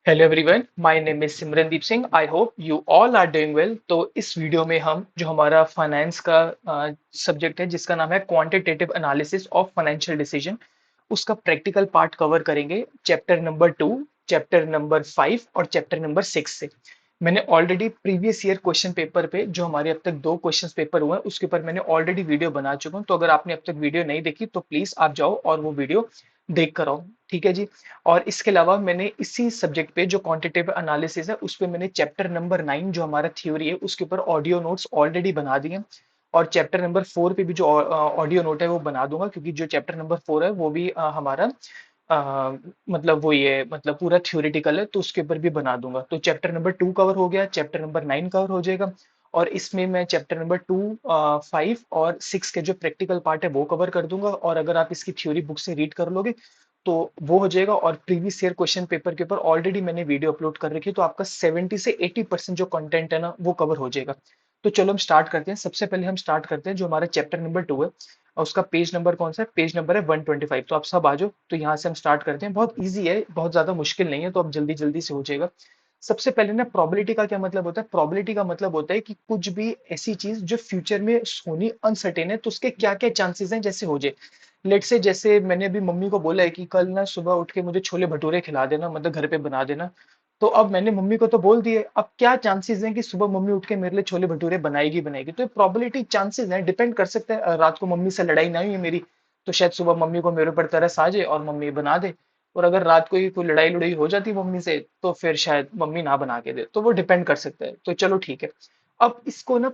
Hello everyone, my name is Simrandeep Singh. I hope you all are doing well. तो इस video में हम जो हमारा फाइनेंस का सब्जेक्ट है जिसका नाम है quantitative analysis of financial decision, उसका प्रैक्टिकल पार्ट कवर करेंगे। चैप्टर नंबर 2, चैप्टर नंबर 5 और चैप्टर नंबर 6 से। मैंने already previous year question paper पे जो हमारे अब तक दो क्वेश्चन पेपर हुए हैं उसके ऊपर मैंने ऑलरेडी वीडियो बना चुका हूँ। तो अगर आपने अब तक वीडियो नहीं देखी तो प्लीज आप जाओ और वो वीडियो देख कर आओ। ठीक है जी। और इसके अलावा मैंने इसी सब्जेक्ट पे जो क्वांटिटेटिव एनालिसिस है उस पे मैंने चैप्टर नंबर 9 जो हमारा थ्योरी है उसके ऊपर ऑडियो नोट्स ऑलरेडी बना दिए हैं। और चैप्टर नंबर 4 पे भी जो ऑडियो नोट है वो बना दूंगा, क्योंकि जो चैप्टर नंबर 4 है वो भी हमारा मतलब वो ये मतलब पूरा थ्योरेटिकल है, तो उसके ऊपर भी बना दूंगा। तो चैप्टर नंबर 2 कवर हो गया, चैप्टर नंबर 9 कवर हो जाएगा। और इसमें मैं चैप्टर नंबर 2, 5 और 6 के जो प्रैक्टिकल पार्ट है वो कवर कर दूंगा। और अगर आप इसकी थ्योरी बुक से रीड कर लोगे तो वो हो जाएगा। और प्रीवियस ईयर क्वेश्चन पेपर के ऊपर ऑलरेडी मैंने वीडियो अपलोड कर रखी है, तो आपका 70 से 80% जो कंटेंट है ना वो कवर हो जाएगा। तो चलो हम स्टार्ट करते हैं। सबसे पहले हम स्टार्ट करते हैं जो हमारा चैप्टर नंबर 2 है, और उसका पेज नंबर कौन सा है? पेज नंबर है 125। तो आप सब आ जाओ। तो यहाँ से हम स्टार्ट करते हैं। बहुत ईजी है, बहुत ज्यादा मुश्किल नहीं है, तो अब जल्दी जल्दी से हो जाएगा। सबसे पहले ना, प्रोबेबिलिटी का क्या मतलब होता है? प्रोबेबिलिटी का मतलब होता है कि कुछ भी ऐसी चीज जो फ्यूचर में होनी अनसर्टेन है तो उसके क्या क्या चांसेस हैं जैसे हो जाए। लेट से जैसे मैंने अभी मम्मी को बोला है कि कल ना सुबह उठ के मुझे छोले भटूरे खिला देना, मतलब घर पे बना देना। तो अब मैंने मम्मी को तो बोल दिए, अब क्या चांसेस हैं कि सुबह मम्मी उठ के मेरे लिए छोले भटूरे बनाएगी बनाएगी? तो ये प्रोबेबिलिटी चांसेस हैं, डिपेंड कर सकता है। रात को मम्मी से लड़ाई ना हुई है मेरी, तो शायद सुबह मम्मी को मेरे ऊपर तरस आ जाए और मम्मी बना दे। और अगर रात को ही कोई लड़ाई लड़ाई हो जाती मम्मी से तो फिर शायद मम्मी ना बना के दे। तो वो डिपेंड कर सकता है। तो चलो ठीक है। अब इसको ना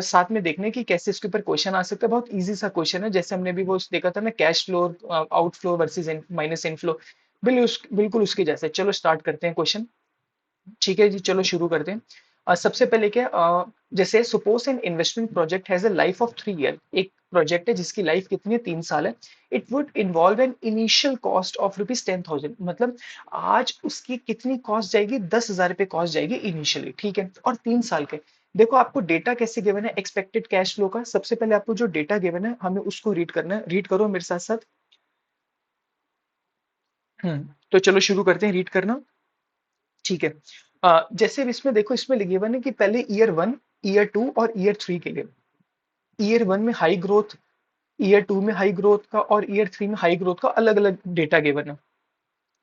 साथ में देखने की कैसे इसके ऊपर क्वेश्चन आ सकता है। बहुत इजी सा क्वेश्चन है, जैसे हमने भी वो देखा था ना, cash flow outflow versus minus inflow. बिल्कुल उसके जैसे। चलो स्टार्ट करते हैं क्वेश्चन। ठीक है जी, चलो शुरू करते हैं। सबसे पहले क्या, जैसे suppose an investment project has a life of 3 year. एक प्रोजेक्ट है जिसकी लाइफ कितनी है? 3 साल है। It would involve an initial cost of ₹10,000। मतलब आज उसकी कितनी कॉस्ट जाएगी? 10,000 रुपये कॉस्ट जाएगी इनिशियली। ठीक है, और 3 साल के। देखो आपको डेटा कैसे गिवन है एक्सपेक्टेड कैश फ्लो का। सबसे पहले आपको जो डेटा गिवन है हमें उसको रीड करना है। रीड करो मेरे साथ साथ। तो चलो शुरू करते हैं रीड करना। ठीक है। जैसे अब इसमें देखो, इसमें गिवन है कि पहले ईयर 1, ईयर 2 और ईयर 3 के लिए। ईयर 1 में हाई ग्रोथ, ईयर 2 में हाई ग्रोथ का और ईयर 3 में हाई ग्रोथ का अलग अलग डेटा गिवन है।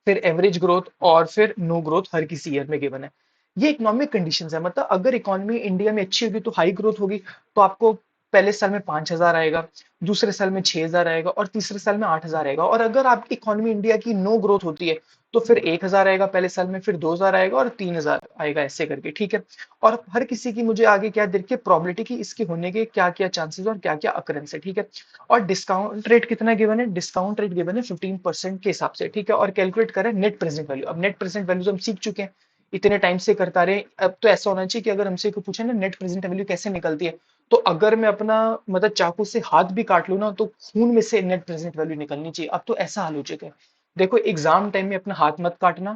फिर एवरेज ग्रोथ और फिर नो ग्रोथ हर किसी ईयर में गिवन है। ये इकोनॉमिक कंडीशंस है। मतलब अगर इकोनॉमी इंडिया में अच्छी होगी तो हाई ग्रोथ होगी, तो आपको पहले साल में 5,000 आएगा, दूसरे साल में 6,000 आएगा और तीसरे साल में 8,000 आएगा। और अगर आपकी इकोनॉमी इंडिया की नो ग्रोथ होती है तो फिर 1,000 आएगा पहले साल में, फिर 2,000 आएगा और 3,000 आएगा, ऐसे करके। ठीक है। और हर किसी की मुझे आगे क्या देखिए, प्रोबेबिलिटी की इसके होने के क्या क्या चांसेस और क्या क्या अकरेंस है। ठीक है। और डिस्काउंट रेट कितना गिवन है? डिस्काउंट रेट गिवन है 15% के हिसाब से। ठीक है। और कैलकुलेट करें नेट प्रेजेंट वैल्यू। अब नेट प्रेजेंट वैल्यू तो हम सीख चुके हैं, इतने टाइम से करता रहे। अब तो ऐसा होना चाहिए कि अगर हमसे कोई पूछे ना नेट प्रेजेंट वैल्यू कैसे निकलती है, तो अगर मैं अपना मतलब चाकू से हाथ भी काट लूं ना तो खून में से नेट प्रेजेंट वैल्यू निकलनी चाहिए। अब तो ऐसा हाल हो चुका है। देखो एग्जाम टाइम में अपना हाथ मत काटना,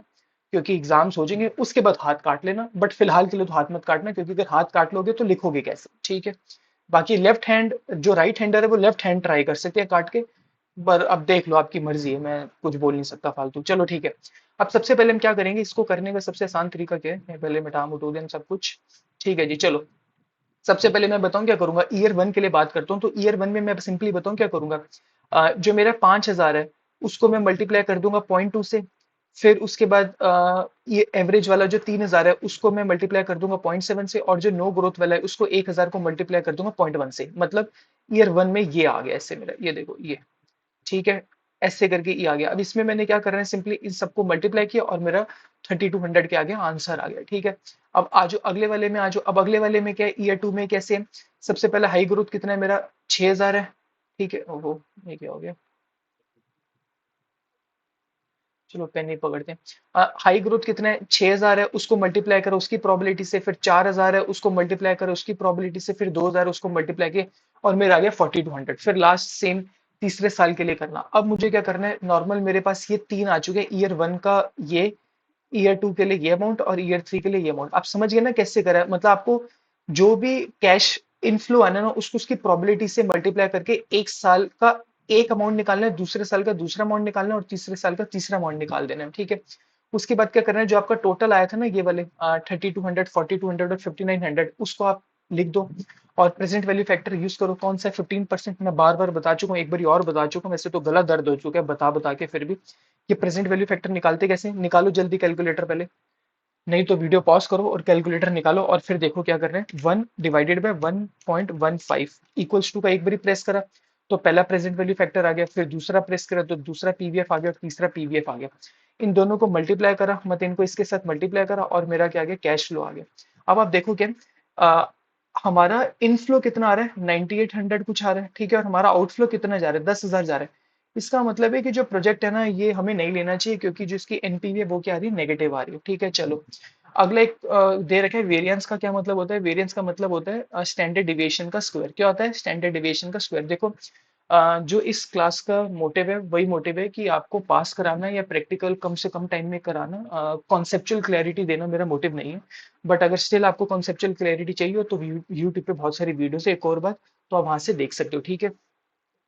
क्योंकि एग्जाम्स हो जाएंगे उसके बाद हाथ काट लेना। बट फिलहाल के लिए तो हाथ मत काटना, क्योंकि अगर हाथ काट लोगे तो लिखोगे कैसे? ठीक है। बाकी लेफ्ट हैंड, जो राइट हैंडर है वो लेफ्ट हैंड ट्राई कर सकते हैं काट के। पर अब देख लो, आपकी मर्जी है, मैं कुछ बोल नहीं सकता फालतू। चलो ठीक है। अब सबसे पहले हम क्या करेंगे, इसको करने का सबसे आसान तरीका क्या है? मैं पहले मिटा मुटू दें सब कुछ। ठीक है जी, चलो। सबसे पहले मैं बताऊं क्या करूंगा, ईयर 1 के लिए बात करता हूँ। तो ईयर 1 में मैं सिंपली बताऊं क्या करूंगा। जो मेरा 5,000 है उसको मैं मल्टीप्लाई कर दूंगा 0.2 से। फिर उसके बाद ये एवरेज वाला जो 3,000 है उसको मैं मल्टीप्लाई कर दूंगा 0.7 से। और जो नो ग्रोथ वाला है उसको 1,000 को मल्टीप्लाई कर दूंगा 0.1 से। मतलब ईयर 1 में ये आ गया ऐसे मेरा, ये देखो ये। ठीक है। ऐसे करके ये आ गया। अब इसमें मैंने क्या करना है, सिंपली इन सबको मल्टीप्लाई किया और मेरा 3,200 के आगे आंसर आ गया। ठीक है। अब आजो अगले वाले में, आजो अब अगले वाले में क्या है, ईयर 2 में कैसे है? सबसे पहले हाई ग्रोथ कितना है मेरा? 6,000 है। ठीक है। ओहो, ये क्या हो गया? चलो पेन ही पकड़ते हैं। हाई ग्रोथ कितना है? 6,000 है, उसको मल्टीप्लाई करो उसकी प्रोबेबिलिटी से। फिर 4,000 है, उसको मल्टीप्लाई करो उसकी प्रोबेबिलिटी से। फिर 2,000 उसको मल्टीप्लाई किए और मेरा आ गया 4,200। फिर लास्ट सेम तीसरे साल के लिए करना। अब मुझे क्या करना है, नॉर्मल मेरे पास ये तीन आ चुके हैं, ईयर 1 का ये, ईयर 2 के लिए ये अमाउंट और ईयर 3 के लिए ये अमाउंट। आप समझ गए ना कैसे करा है? मतलब आपको जो भी कैश इनफ्लो आना है ना उसको उसकी प्रोबेबिलिटी से मल्टीप्लाई करके एक साल का एक अमाउंट निकालना है, दूसरे साल का दूसरा अमाउंट निकालना है और तीसरे साल का तीसरा अमाउंट निकाल देना है। ठीक है। उसके बाद क्या करना है, जो आपका टोटल आया था ना ये वाले 3200, 4200 और 5900, उसको आप लिख दो और प्रेजेंट वैल्यू फैक्टर यूज करो। कौन सा है? 15%। मैं बार बार बता चुका हूँ, एक बार और बता चुका हूँ, वैसे तो गला दर्द हो चुका है बता बता के फिर भी। ये प्रेजेंट वैल्यू फैक्टर निकालते कैसे? निकालो जल्दी कैलकुलेटर पहले, नहीं तो वीडियो पॉज करो और कैलकुलेटर निकालो और फिर देखो क्या कर रहे हैं। 1/1.15 इक्वल्स टू का एक बारी प्रेस करा तो पहला प्रेजेंट वैल्यू फैक्टर आ गया, फिर दूसरा प्रेस करा तो दूसरा पीवीएफ आ गया और तीसरा पीवीएफ आ गया। इन दोनों को मल्टीप्लाई करा, मतलब इनको इसके साथ मल्टीप्लाई करा और मेरा क्या आ गया? कैश फ्लो आ गया। अब आप देखो क्या हमारा इनफ्लो कितना आ रहा है? 9800 कुछ आ रहा है, ठीक है, और हमारा आउटफ्लो कितना जा रहा है? 10,000 जा रहा है। इसका मतलब है कि जो प्रोजेक्ट है ना ये हमें नहीं लेना चाहिए, क्योंकि जो इसकी एनपीवी है वो क्या आ रही है? नेगेटिव आ रही है। ठीक है, चलो अगला एक दे रखा है वेरिएंस का। क्या मतलब होता है? वेरिएंस का मतलब होता है स्टैंडर्ड डिविएशन का स्क्वायर। क्या होता है? स्टैंडर्ड डिविएशन का स्क्वायर। देखो जो इस क्लास का मोटिव है वही मोटिव है कि आपको पास कराना या प्रैक्टिकल कम से कम टाइम में कराना, कॉन्सेप्चुअल क्लैरिटी देना मेरा मोटिव नहीं है। बट अगर स्टिल आपको कॉन्सेप्चुअल क्लैरिटी चाहिए हो तो यूट्यूब पे बहुत सारी वीडियोस है, एक और बात, तो आप वहां से देख सकते हो। ठीक है,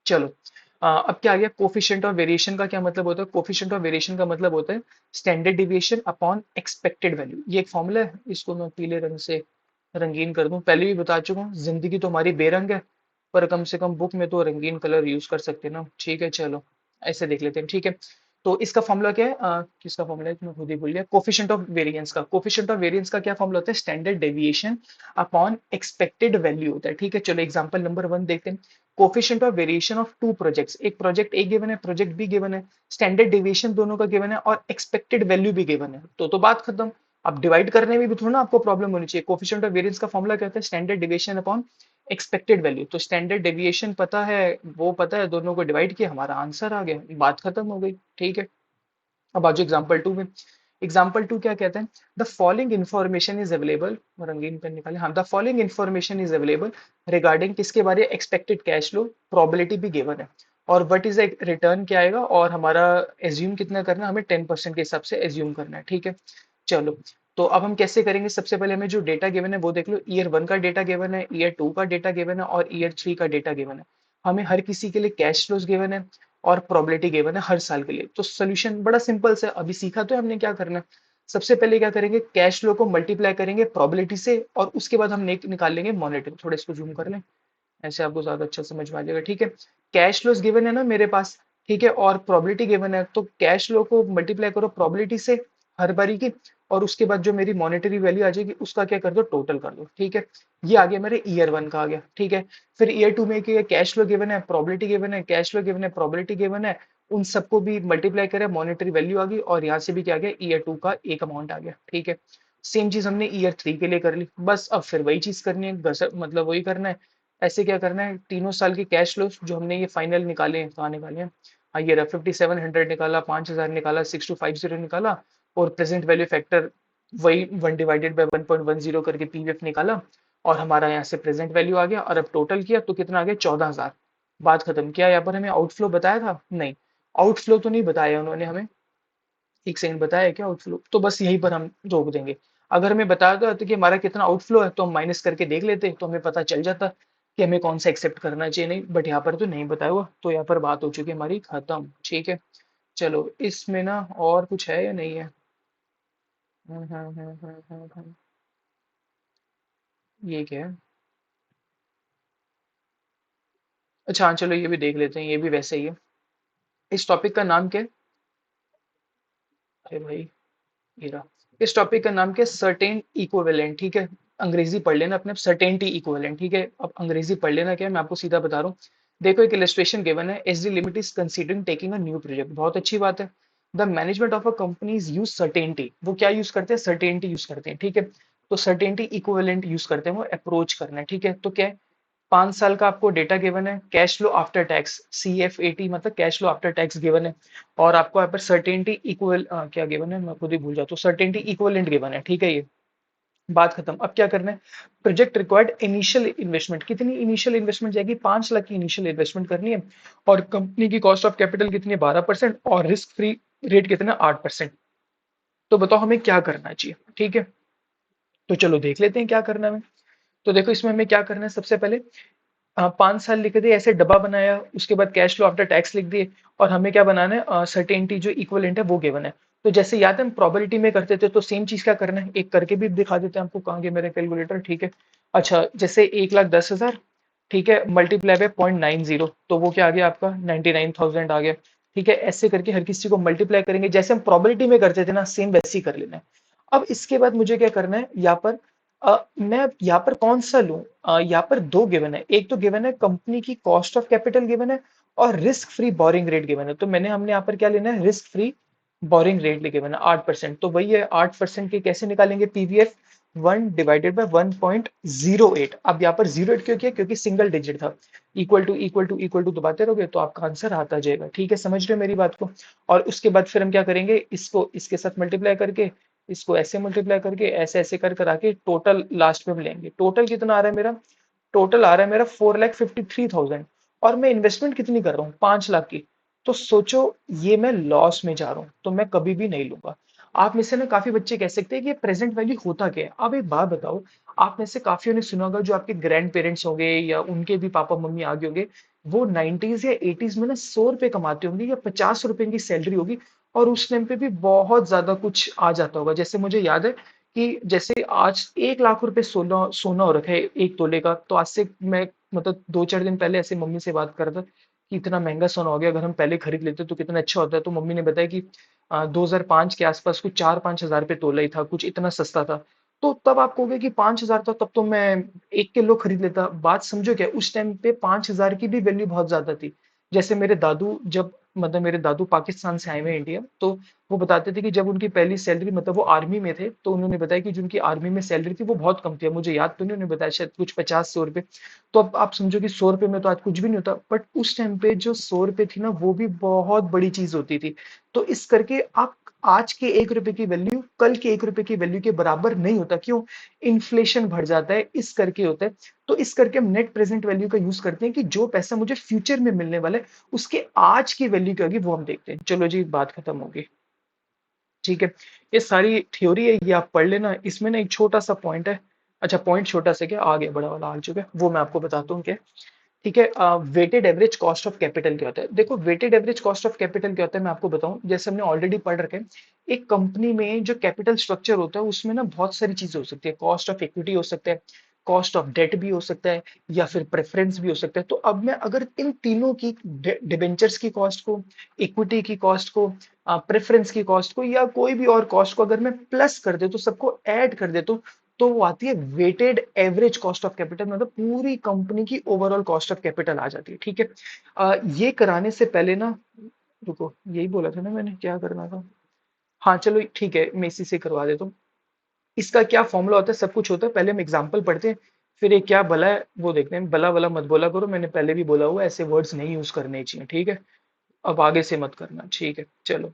चलो अब क्या आ गया? कोफिशिएंट ऑफ वेरिएशन का क्या मतलब होता है? कोफिशिएंट ऑफ वेरिएशन का मतलब होता है standard deviation upon expected value. ये एक फॉर्मूला है, इसको मैं पीले रंग से रंगीन कर दूं। पहले भी बता चुका हूँ, जिंदगी तो हमारी बेरंग है, पर कम से कम बुक में तो रंगीन कलर यूज कर सकते हैं ना। ठीक है, चलो ऐसे देख लेते हैं। ठीक है, तो इसका फॉर्मूला क्या है? किसका फॉर्मूला है? मैं खुद ही भूल गया। कोफिशिएंट ऑफ वेरिएंस का। कोफिशिएंट ऑफ वेरिएंस का क्या फॉर्मूला होता है? Standard deviation upon expected value होता है। ठीक है, चलो एग्जांपल नंबर 1 देखते हैं। Coefficient of variation of two projects. एक प्रोजेक्ट ए गिवन है, प्रोजेक्ट बी गिवन है, स्टैंडर्ड डेविएशन दोनों का गिवन है और एक्सपेक्टेड वैल्यू भी गिवन है, तो बात खत्म। अब डिवाइड करने में भी थोड़ा ना आपको प्रॉब्लम होनी चाहिए। कोफिशिएंट ऑफ वेरिएंस का फॉर्मूला क्या होता है? Standard deviation upon expected value. तो स्टैंडर्ड डेविएशन पता है, वो पता है, दोनों को डिवाइड किया, हमारा आंसर आ गया, बात खत्म हो गई। ठीक है, अब आज एग्जाम्पल 2 में। एग्जाम्पल 2 क्या कहते हैं? The following information is available. रंगीन पेन निकाले। हाँ, the following information is available regarding किसके बारे? एक्सपेक्टेड कैश फ्लो, प्रोबेबिलिटी भी गिवन है और व्हाट इज रिटर्न क्या आएगा और हमारा एज्यूम कितना करना है? हमें 10% के हिसाब से एज्यूम करना है। ठीक है, चलो तो अब हम कैसे करेंगे? सबसे पहले हमें जो डेटा गिवन है वो देख लो। ईयर 1 का डेटा गिवन है, ईयर 2 का डेटा गिवन है और ईयर 3 का डेटा गिवन है। हमें हर किसी के लिए कैश फ्लोज गिवन है और प्रोबेबिलिटी गिवन है हर साल के लिए। तो सोल्यूशन बड़ा सिंपल से अभी सीखा तो है हमने क्या करना है। सबसे पहले क्या करेंगे? कैश फ्लो को मल्टीप्लाई करेंगे प्रोबेबिलिटी से और उसके बाद हम निकाल लेंगे मॉनेटरी। थोड़ा इसको जूम कर लें, ऐसे आपको ज्यादा अच्छा समझ में आ जाएगा। ठीक है, कैश फ्लोज गिवन है ना मेरे पास, ठीक है, और प्रोबेबिलिटी गिवन है, तो कैश फ्लो को मल्टीप्लाई करो प्रोबेबिलिटी से हर बारी की, और उसके बाद जो मेरी मॉनेटरी वैल्यू आ जाएगी उसका क्या कर दो? टोटल कर दो। ठीक है, ये आ गया मेरे ईयर 1 का आ गया। ठीक है, फिर ईयर 2 में कैश फ्लो गिवन है, प्रोबेबिलिटी गिवन है, कैश फ्लो गिवन है, प्रोबेबिलिटी गिवन है, उन सबको भी मल्टीप्लाई करें, मॉनेटरी वैल्यू आ गई और यहाँ से भी क्या आ गया? ईयर 2 का एक अमाउंट आ गया। ठीक है, सेम चीज हमने ईयर 3 के लिए कर ली। बस अब फिर वही चीज करनी है, मतलब वही करना है। ऐसे क्या करना है? तीनों साल के कैश फ्लोज जो हमने ये फाइनल निकाले हैं, कहाँ निकाले हैं? हाँ, ये रहा 5700 निकाला, 5000 निकाला, 6250 निकाला और प्रेजेंट वैल्यू फैक्टर वही 1/1.10 करके पीवीएफ निकाला और हमारा यहाँ से प्रेजेंट वैल्यू आ गया। और अब टोटल किया तो कितना आ गया? 14,000। बात खत्म। क्या यहाँ पर हमें आउटफ्लो बताया था? नहीं, आउटफ्लो तो नहीं बताया उन्होंने हमें। एक सेकंड, बताया क्या आउटफ्लो? तो बस यहीं पर हम रोक देंगे। अगर हमें बताया था कि हमारा कितना आउटफ्लो है तो हम माइनस करके देख लेते, तो हमें पता चल जाता कि हमें कौन सा एक्सेप्ट करना चाहिए। नहीं, बट यहाँ पर तो नहीं बताया हुआ, तो यहाँ पर बात हो चुकी है हमारी खत्म। ठीक है, चलो इसमें ना और कुछ है या नहीं है? ये क्या है? अच्छा हाँ, चलो ये भी देख लेते हैं, ये भी वैसे ही है। इस टॉपिक का नाम क्या है? अरे भाई, ये रहा। इस टॉपिक का नाम क्या है? Certain equivalent. ठीक है, अंग्रेजी पढ़ लेना अपने, सर्टेनिटी इक्विवेलेंट। ठीक है, अब अंग्रेजी पढ़ लेना। क्या है, मैं आपको सीधा बता रहा हूँ। देखो एक इलस्ट्रेशन गिवन है, SD limit is considering taking a new project. बहुत अच्छी बात है। The management of a company is use certainty. वो क्या यूज करते हैं? सर्टेनिटी यूज करते हैं। ठीक है, तो सर्टेनिटी इक्विवेलेंट यूज करते हैं, वो अप्रोच करना है। ठीक है, तो क्या है? 5 साल का आपको डेटा गिवन है, cash flow after tax CFAT मतलब cash flow after tax given है, और आपको यहाँ पर सर्टेनिटी इक्वल क्या गिवन है, मैं खुद ही भूल जाता हूँ। सर्टेनिटी इक्वलेंट गिवन है। ठीक है, ये बात खत्म। अब क्या करना है? Project required initial investment. कितनी इनिशियल इन्वेस्टमेंट जाएगी? 5 लाख की इनिशियल इन्वेस्टमेंट करनी है और कंपनी की कॉस्ट ऑफ कैपिटल कितनी है? 12% और रिस्क फ्री रेट कितना है? 8%। तो बताओ हमें क्या करना चाहिए? ठीक है, तो चलो देख लेते हैं क्या करना है हमें। तो देखो इसमें हमें क्या करना है, सबसे पहले 5 साल लिख दिए, ऐसे डब्बा बनाया, उसके बाद कैश फ्लो आफ्टर टैक्स लिख दिए और हमें क्या बनाना है? सर्टेनिटी जो इक्वलेंट है वो गिवन है। तो जैसे याद है हम प्रोबेबिलिटी में करते थे, तो सेम चीज क्या करना है, एक करके भी दिखा देते हैं आपको, कहाँ गया मेरा कैलकुलेटर, ठीक है। अच्छा, जैसे 1,10,000, ठीक है, मल्टीप्लाई बाय 0.90, तो वो क्या आ गया आपका, 99,000 आ गया। ठीक है, ऐसे करके हर किसी को मल्टीप्लाई करेंगे, जैसे हम प्रोबेबिलिटी में करते थे ना, सेम वैसे ही कर लेना है। अब इसके बाद मुझे क्या करना है, यहाँ पर मैं यहाँ पर कौन सा लूं, यहाँ पर दो गिवन है, एक तो गिवन है कंपनी की कॉस्ट ऑफ कैपिटल गिवन है, और risk free boring rate given है। तो हमने यहाँ पर क्या लेना है, risk free boring rate given है 8%, तो वही है 8% के कैसे निकालेंगे, पीवीएफ 1/1.08। अब यहाँ पर 08 क्यों किया, क्योंकि सिंगल डिजिट था, इक्वल टू दबाते रहोगे तो आपका आंसर आता जाएगा। ठीक है, समझ रहे हो मेरी बात को। और उसके बाद फिर हम क्या करेंगे, इसको इसके साथ मल्टीप्लाई करके, इसको ऐसे मल्टीप्लाई करके, ऐसे ऐसे कर कर आके टोटल लास्ट में हम लेंगे। टोटल कितना आ रहा है मेरा, टोटल आ रहा है मेरा 4,53,000, और मैं इन्वेस्टमेंट कितनी कर रहा हूँ, 5 लाख की। तो सोचो, ये मैं लॉस में जा रहा हूँ, तो मैं कभी भी नहीं लूंगा। आप में से ना काफी बच्चे कह सकते हैं कि ये प्रेजेंट वैल्यू होता क्या है। अब एक बात बताओ, आप में से काफियों ने सुना होगा, जो आपके ग्रैंड पेरेंट्स होंगे या उनके भी पापा मम्मी आगे होंगे, वो 90s या 80s में ना 100 रुपए कमाते होंगे या 50 रुपए की सैलरी होगी, और उस टाइम पे भी बहुत ज्यादा कुछ आ जाता होगा। जैसे मुझे याद है कि जैसे आज 1 लाख रुपए सोना सोना हो रखा है 1 तोले का, तो आज से मैं मतलब 2-4 दिन पहले ऐसे मम्मी से बात कर रहा था कि इतना महंगा सोना हो गया, अगर हम पहले खरीद लेते तो कितना अच्छा होता है। तो मम्मी ने बताया कि 2005 के आसपास कुछ 4-5 हजार रुपये तोला ही था, कुछ इतना सस्ता था। तो तब आप कहोगे कि 5 हजार था, तब तो मैं 1 किलो खरीद लेता। बात समझो क्या, उस टाइम पे 5 हजार की भी वैल्यू बहुत ज्यादा थी। जैसे मेरे दादू जब मतलब मेरे दादू पाकिस्तान से आए हुए इंडिया, तो वो बताते थे कि जब उनकी पहली सैलरी, मतलब वो आर्मी में थे, तो उन्होंने बताया कि जो उनकी आर्मी में सैलरी थी वो बहुत कम थी। अब मुझे याद तो नहीं, उन्होंने बताया शायद कुछ 50-100 रुपए। तो अब आप समझो कि 100 रुपए में तो आज कुछ भी नहीं होता, बट उस टाइम पे जो 100 रुपए थी ना, वो भी बहुत बड़ी चीज होती थी। तो इस करके आप आज के 1 रुपए की वैल्यू कल के 1 रुपए की वैल्यू के बराबर नहीं होता। क्यों, इन्फ्लेशन बढ़ जाता है, इस करके होता है। तो इस करके हम नेट प्रेजेंट वैल्यू का यूज करते हैं कि जो पैसा मुझे फ्यूचर में मिलने वाला है, उसके आज की वैल्यू क्या होगी वो हम देखते हैं। चलो जी, बात खत्म होगी। ठीक है, ये सारी थ्योरी है, ये आप पढ़ लेना। इसमें ना एक छोटा सा पॉइंट है, अच्छा पॉइंट छोटा सा क्या, आगे बड़ा वाला आ चुका है, वो मैं आपको बताता हूँ क्या। ठीक है, weighted average cost of capital क्या होता है। देखो, weighted average cost of capital क्या होता है, मैं आपको बताऊं, जैसे हमने ऑलरेडी पढ़ रखे हैं। एक कंपनी में जो कैपिटल स्ट्रक्चर होता है, उसमें ना बहुत सारी चीजें हो सकती है। कॉस्ट ऑफ इक्विटी हो सकता है, कॉस्ट ऑफ डेट भी हो सकता है, या फिर प्रेफरेंस भी हो सकता है। तो अब मैं अगर इन तीनों की, डिबेंचर्स की कॉस्ट को, इक्विटी की कॉस्ट को, प्रेफरेंस की कॉस्ट को, या कोई भी और कॉस्ट को अगर मैं प्लस कर देता हूँ, सबको ऐड कर देता हूँ, तो वो आती है weighted average cost of capital, मतलब पूरी कंपनी की ओवरऑल कॉस्ट ऑफ कैपिटल आ जाती है। ठीक है, ये कराने से पहले ना, रुको, यही बोला था ना मैंने, क्या करना था। हाँ चलो ठीक है, मैं इसी से करवा देता हूँ। इसका क्या फॉर्मूला होता है, सब कुछ होता है, पहले हम एग्जांपल पढ़ते हैं, फिर ये क्या भला है वो देखते हैं। भला भला मत बोला करो, मैंने पहले भी बोला हुआ है, ऐसे वर्ड्स नहीं यूज करने चाहिए। ठीक है, अब आगे से मत करना। ठीक है, चलो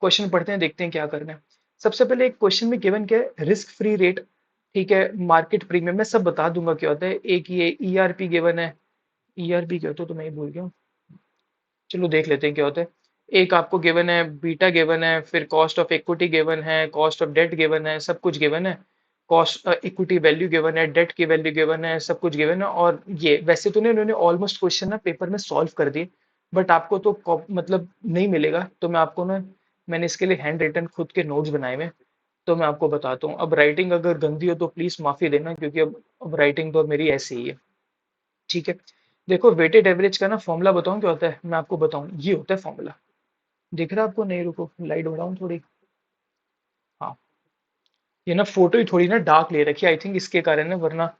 क्वेश्चन पढ़ते हैं, देखते हैं क्या करना है। सबसे पहले एक क्वेश्चन में गिवन क्या है, रिस्क फ्री रेट। ठीक है, मार्केट प्रीमियम, मैं सब बता दूंगा क्या होता है। एक ये ईआरपी गिवन है, ईआरपी क्या होता है तो मैं ही भूल गया हूँ। चलो देख लेते हैं क्या होता है। एक आपको गिवन है, बीटा गिवन है, फिर कॉस्ट ऑफ इक्विटी गिवन है, कॉस्ट ऑफ डेट गिवन है, सब कुछ गिवन है। कॉस्ट इक्विटी वैल्यू गिवन है, डेट की वैल्यू गिवन है, सब कुछ गिवन है। और ये वैसे तो नहीं, उन्होंने ऑलमोस्ट क्वेश्चन ना पेपर में सॉल्व कर दिए, बट आपको तो मतलब नहीं मिलेगा। तो मैं आपको ना, मैंने इसके लिए हैंड रिटन खुद के नोट्स बनाए हुए हैं, तो मैं आपको बताता हूँ। अब राइटिंग अगर गंदी हो तो प्लीज माफी देना, क्योंकि अब राइटिंग तो मेरी ऐसी ही है। ठीक है, देखो वेटेड एवरेज का ना फॉर्मूला बताऊं क्या होता है, मैं आपको बताऊं, ये होता है फॉर्मूला। दिख रहा है आपको, नहीं, रुको लाइट बढ़ाऊं थोड़ी। हाँ, ये ना फोटो ही थोड़ी ना डार्क ले रखी है, आई थिंक इसके कारण है, वरना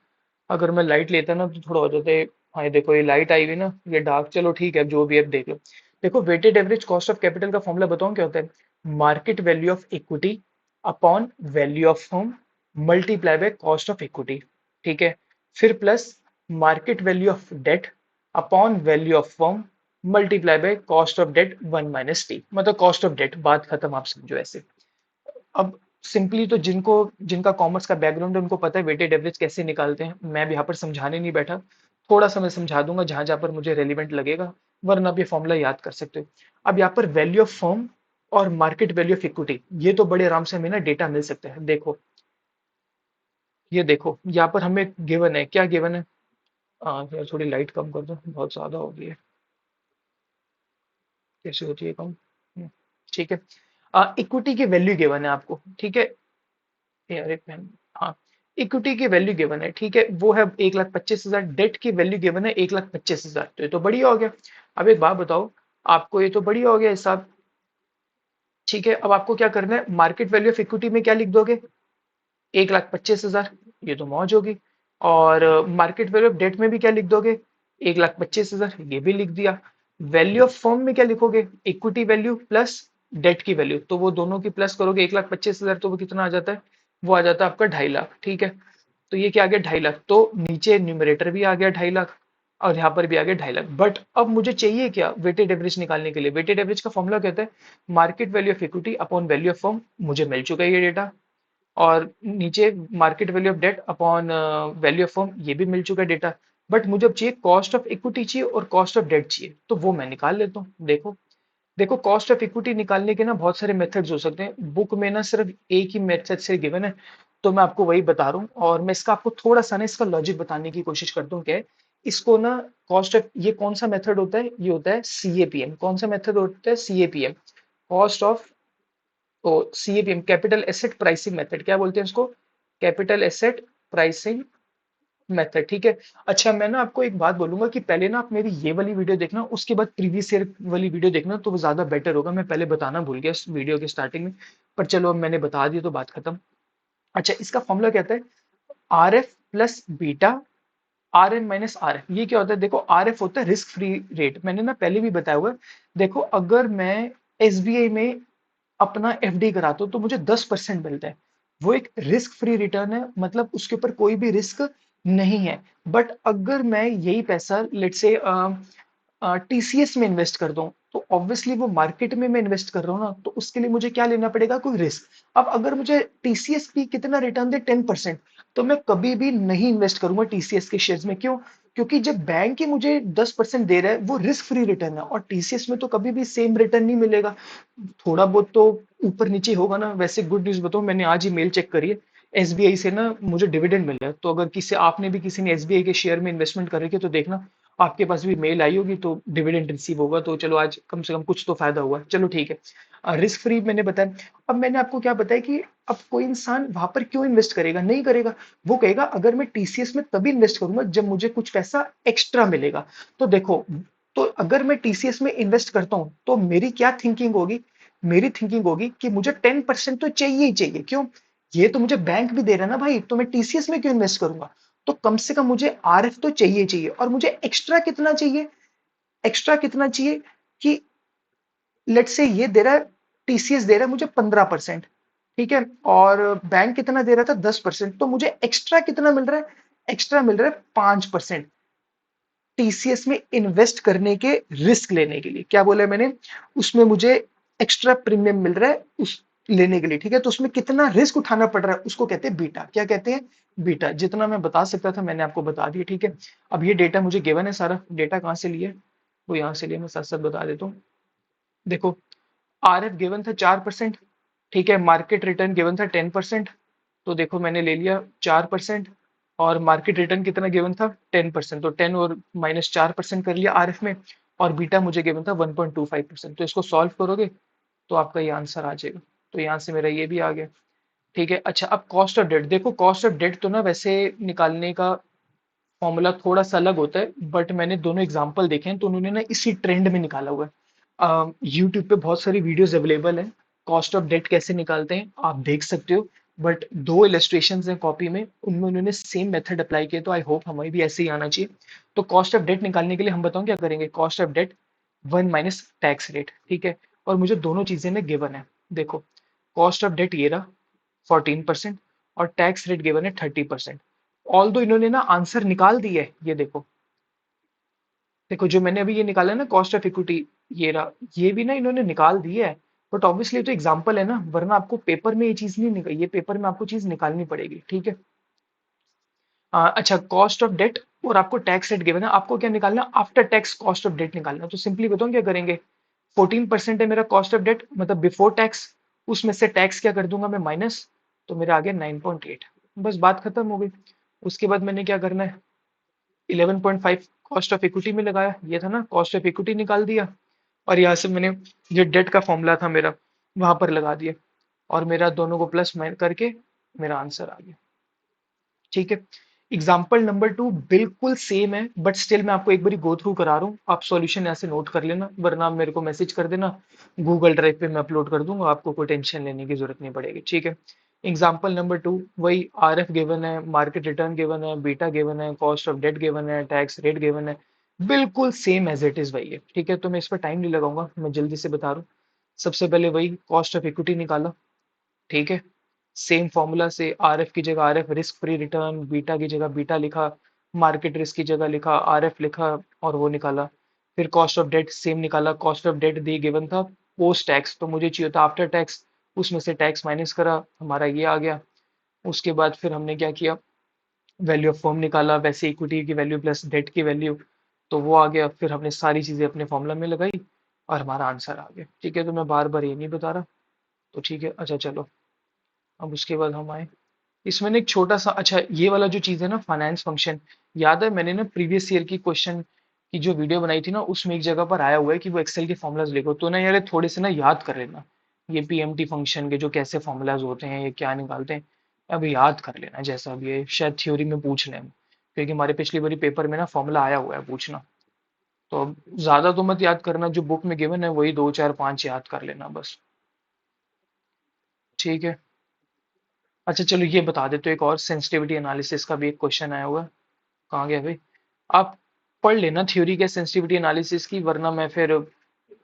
अगर मैं लाइट लेता ना तो थोड़ा हो जाता है। हाँ ये देखो, ये लाइट आई हुई ना, ये डार्क, चलो ठीक है, अब जो भी है अब देख लो। देखो, weighted average cost of capital का फॉर्मूला बताऊं क्या होता है, market value of equity upon value of firm multiply by cost of equity. ठीक है, फिर plus market value of debt upon value of firm multiply by cost of debt 1 - T, मतलब cost of debt, बात खत्म, आप समझो ऐसे। अब सिंपली तो जिनका कॉमर्स का बैकग्राउंड है उनको पता है वेटेड एवरेज कैसे निकालते हैं। मैं भी यहाँ पर समझाने नहीं बैठा, थोड़ा सा मैं समझा दूंगा जहां जहां पर मुझे रेलिवेंट लगेगा, वरना आप ये फॉर्मूला याद कर सकते हो। अब यहाँ पर वैल्यू ऑफ फर्म और मार्केट वैल्यू ऑफ इक्विटी, ये तो बड़े आराम से हमें ना डेटा मिल सकता है। देखो, ये देखो यहाँ पर हमें गिवन है, क्या गिवन है, यार थोड़ी लाइट कम कर दो, बहुत ज्यादा हो गई है। कैसे होती है कम, ठीक है। इक्विटी की वैल्यू गिवन है आपको, ठीक है। यार एक मिनट, हाँ, इक्विटी की वैल्यू गिवन है, ठीक है, वो है 1,25,000। डेट की वैल्यू गिवन है 1,25,000। तो ये तो बढ़िया हो गया। अब एक बात बताओ, आपको ये तो बढ़िया हो गया हिसाब, ठीक है। अब आपको क्या करना है, मार्केट वैल्यू ऑफ इक्विटी में क्या लिख दोगे, 1,25,000, ये तो मौज होगी। और मार्केट वैल्यू ऑफ डेट में भी क्या लिख दोगे, 1,25,000, ये भी लिख दिया। वैल्यू ऑफ फर्म में क्या लिखोगे, इक्विटी वैल्यू प्लस डेट की वैल्यू, तो वो दोनों की प्लस करोगे 1,25,000, तो वो कितना आ जाता है, वो आ जाता है आपका 2.5 लाख, ठीक है। तो ये क्या आ गया, 2.5 लाख, तो नीचे न्यूमरेटर भी आ गया 2.5 लाख, और यहाँ पर भी आ गया 2.5 लाख। बट अब मुझे चाहिए क्या, वेटेड एवरेज निकालने के लिए। वेटेड एवरेज का फॉर्मूला कहता है market value of equity upon value of firm, मुझे मिल चुका है ये डेटा। और नीचे market value of debt upon value of firm, ये भी मिल चुका है डेटा। बट मुझे अब चाहिए कॉस्ट ऑफ इक्विटी चाहिए और कॉस्ट ऑफ डेट चाहिए, तो वो मैं निकाल लेता हूँ। देखो देखो, कॉस्ट ऑफ इक्विटी निकालने के ना बहुत सारे मेथड्स हो सकते हैं, बुक में ना सिर्फ एक ही मेथड से गिवन है, तो मैं आपको वही बता रहा हूँ। और मैं इसका आपको थोड़ा सा ना इसका लॉजिक बताने की कोशिश करता हूँ। क्या है इसको ना, कॉस्ट ऑफ, ये कौन सा मेथड होता है, ये होता है सीएपीएम। कौन सा मेथड होता है, सीएपीएम, कॉस्ट ऑफ, तो CAPM capital asset pricing method, क्या बोलते हैं इसको, कैपिटल एसेट प्राइसिंग मेथड, ठीक है। अच्छा, मैं ना आपको एक बात बोलूंगा कि पहले ना आप मेरी ये वाली वीडियो देखना, उसके बाद प्रीवियस ईयर वाली वीडियो देखना, तो वो ज्यादा बेटर होगा। मैं पहले बताना भूल गया इस वीडियो के स्टार्टिंग में, पर चलो अब मैंने बता दिया तो बात खत्म। अच्छा, इसका फॉर्मूला कहता है R F plus beta R N minus R F. ये क्या होता है, देखो आर एफ होता है रिस्क फ्री रेट, मैंने ना पहले भी बताया हुआ है। देखो अगर मैं एसबीआई में अपना एफडी कराता हूँ तो मुझे 10% मिलता है, वो एक रिस्क फ्री रिटर्न है, मतलब उसके ऊपर कोई भी रिस्क नहीं है। बट अगर मैं यही पैसा लेट से टीसीएस में इन्वेस्ट कर दूं, तो ऑब्वियसली वो मार्केट में मैं इन्वेस्ट कर रहा हूँ ना, तो उसके लिए मुझे क्या लेना पड़ेगा, कोई रिस्क। अब अगर मुझे टीसीएस भी कितना रिटर्न दे, 10%, तो मैं कभी भी नहीं इन्वेस्ट करूंगा टीसीएस के शेयर्स में। क्यों, क्योंकि जब बैंक ही मुझे 10% दे रहा है, वो रिस्क फ्री रिटर्न है, और टीसीएस में तो कभी भी सेम रिटर्न नहीं मिलेगा, थोड़ा बहुत तो ऊपर नीचे होगा ना। वैसे गुड न्यूज बताऊं, मैंने आज ही मेल चेक करी है, एसबीआई से ना मुझे डिविडेंड मिला है। तो अगर किसी, आपने भी किसी ने एसबीआई के शेयर में इन्वेस्टमेंट कर रखी है तो देखना, आपके पास भी मेल आई होगी, तो डिविडेंड रिसीव होगा। तो चलो आज कम से कम कुछ तो फायदा हुआ, चलो ठीक है। रिस्क फ्री मैंने बताया। अब मैंने आपको क्या बताया कि अब कोई इंसान वहां पर क्यों इन्वेस्ट करेगा, नहीं करेगा, वो कहेगा अगर मैं टीसीएस में तभी इन्वेस्ट करूंगा जब मुझे कुछ पैसा एक्स्ट्रा मिलेगा। तो देखो, तो अगर मैं टीसीएस में इन्वेस्ट करता हूं तो मेरी क्या थिंकिंग होगी, मेरी थिंकिंग होगी कि मुझे 10% तो चाहिए ही चाहिए। क्यों, ये तो मुझे बैंक भी दे रहा है ना भाई, तो मैं टीसीएस में क्यों इन्वेस्ट करूंगा। तो कम से कम मुझे आरएफ तो चाहिए ही चाहिए। और मुझे एक्स्ट्रा कितना चाहिए, एक्स्ट्रा कितना चाहिए कि लेट से ये दे रहा है, टीसीएस दे रहा है मुझे 15%, ठीक है, और बैंक कितना दे रहा था, 10%, तो मुझे एक्स्ट्रा कितना मिल रहा है, एक्स्ट्रा मिल रहा है 5% टीसीएस में इन्वेस्ट करने के रिस्क लेने के लिए। क्या बोला है मैंने, उसमें मुझे एक्स्ट्रा प्रीमियम मिल रहा है उस लेने के लिए, ठीक है। तो उसमें कितना रिस्क उठाना पड़ रहा है, उसको कहते हैं बीटा। क्या कहते हैं, बीटा। जितना मैं बता सकता था मैंने आपको बता दिया, ठीक है। अब ये डेटा मुझे गिवन है, सारा डेटा कहाँ से लिया है, वो यहाँ से लिया, मैं साथ साथ बता देता हूँ। देखो, आरएफ गिवन था 4%, ठीक है, मार्केट रिटर्न गिवन था 10%, तो देखो मैंने ले लिया 4%। और मार्केट रिटर्न कितना गिवन था, 10%, तो 10 और माइनस 4% कर लिया आरएफ में। और बीटा मुझे गिवन था 1.25%, तो इसको सॉल्व करोगे तो आपका ये आंसर आ जाएगा। तो यहाँ से मेरा ये भी आ गया, ठीक है। अच्छा, अब कॉस्ट ऑफ डेट देखो, कॉस्ट ऑफ डेट तो ना वैसे निकालने का फॉर्मूला थोड़ा सा अलग होता है, बट मैंने दोनों एग्जांपल देखे हैं तो उन्होंने ना इसी ट्रेंड में निकाला हुआ है। यूट्यूब पे बहुत सारी वीडियोस अवेलेबल हैं, कॉस्ट ऑफ डेट कैसे निकालते हैं आप देख सकते हो। बट दो इलस्ट्रेशंस हैं कॉपी में, उनमें उन्होंने सेम मेथड अप्लाई किया, तो आई होप हमें भी ऐसे ही आना चाहिए। तो कॉस्ट ऑफ डेट निकालने के लिए हम बताओ क्या करेंगे, cost of debt 1 - tax rate, ठीक है। और मुझे दोनों चीजें ना गिवन है, देखो कॉस्ट ऑफ डेट ये रहा 14%, और टैक्स रेट गिवन है 30%। ऑल दो इन्होंने ना आंसर निकाल दी है, ये देखो, देखो जो मैंने अभी ये निकाला है ना कॉस्ट ऑफ इक्विटी, ये रहा, ये भी ना इन्होंने निकाल दी है। बट ऑब्वियसली तो एग्जांपल है ना, वरना आपको पेपर में ये चीज नहीं निकल, ये पेपर में आपको चीज निकालनी पड़ेगी, ठीक है। अच्छा, कॉस्ट ऑफ डेट और आपको टैक्स रेट गिवन है, आपको क्या निकालना, after tax cost of debt निकालना। तो सिंपली बताऊं क्या करेंगे, 14% है मेरा कॉस्ट ऑफ डेट, मतलब बिफोर टैक्स, उसमें से टैक्स क्या कर दूंगा मैं, माइनस, तो मेरा आ गया 9.8, बस बात खत्म हो गई। उसके बाद मैंने क्या करना है, 11.5 कॉस्ट ऑफ इक्विटी में लगाया, ये था ना, कॉस्ट ऑफ इक्विटी निकाल दिया। और यहाँ से मैंने, ये डेट का फॉर्मूला था मेरा, वहां पर लगा दिए और मेरा दोनों को प्लस में करके मेरा आंसर आ गया। ठीक है। एग्जाम्पल नंबर 2 बिल्कुल सेम है, बट स्टिल मैं आपको एक बारी गो थ्रू करा रहा हूँ। आप सॉल्यूशन यहाँ से नोट कर लेना, वरना मेरे को मैसेज कर देना, गूगल ड्राइव पे मैं अपलोड कर दूंगा, आपको कोई टेंशन लेने की जरूरत नहीं पड़ेगी। ठीक है। एग्जाम्पल नंबर 2 वही आर एफ गिवन है, मार्केट रिटर्न गिवन है, बीटा गिवन है, कॉस्ट ऑफ डेट गिवन है, टैक्स रेट गिवन है, बिल्कुल सेम एज इट इज वही है। ठीक है, तो मैं इस पर टाइम नहीं लगाऊंगा, मैं जल्दी से बता रहा हूँ। सबसे पहले वही कॉस्ट ऑफ इक्विटी निकाला। ठीक है। सेम फॉर्मूला से आर एफ की जगह R F risk free return, beta की जगह बीटा लिखा, मार्केट रिस्क की जगह लिखा आर एफ लिखा और वो निकाला। फिर कॉस्ट ऑफ डेट सेम निकाला, कॉस्ट ऑफ डेट दी गिवन था पोस्ट टैक्स, तो मुझे चाहिए था आफ्टर टैक्स, उसमें से टैक्स माइनस करा, हमारा ये आ गया। उसके बाद फिर हमने क्या किया, वैल्यू ऑफ फर्म निकाला, वैसे इक्विटी की वैल्यू प्लस डेट की वैल्यू, तो वो आ गया। फिर हमने सारी चीजें अपने फॉर्मूला में लगाई और हमारा आंसर आ गया। ठीक है, तो मैं बार बार ये नहीं बता रहा। तो ठीक है, अच्छा चलो, अब उसके बाद हम आए इसमें ना एक छोटा सा, अच्छा ये वाला जो चीज है ना फाइनेंस फंक्शन, याद है मैंने ना प्रीवियस ईयर की क्वेश्चन की जो वीडियो बनाई थी ना, उसमें एक जगह पर आया हुआ है कि वो एक्सेल के फॉर्मुलाज लिखो, तो ना यार थोड़े से ना याद कर लेना, ये पीएमटी फंक्शन के जो कैसे फॉर्मुलाज होते हैं, ये क्या निकालते हैं, अब याद कर लेना। जैसा अब ये शायद थ्योरी में पूछ लें, क्योंकि हमारे पिछली बारी पेपर में ना फॉर्मूला आया हुआ है पूछना। तो अब ज्यादा तो मत याद करना, जो बुक में गिवन है वही 2 4 5 याद कर लेना बस। ठीक है। अच्छा चलो ये बता देते, एक और सेंसिटिविटी एनालिसिस का भी एक क्वेश्चन आया हुआ है। कहाँ गया भाई? आप पढ़ लेना थ्योरी के सेंसिटिविटी एनालिसिस की, वरना मैं फिर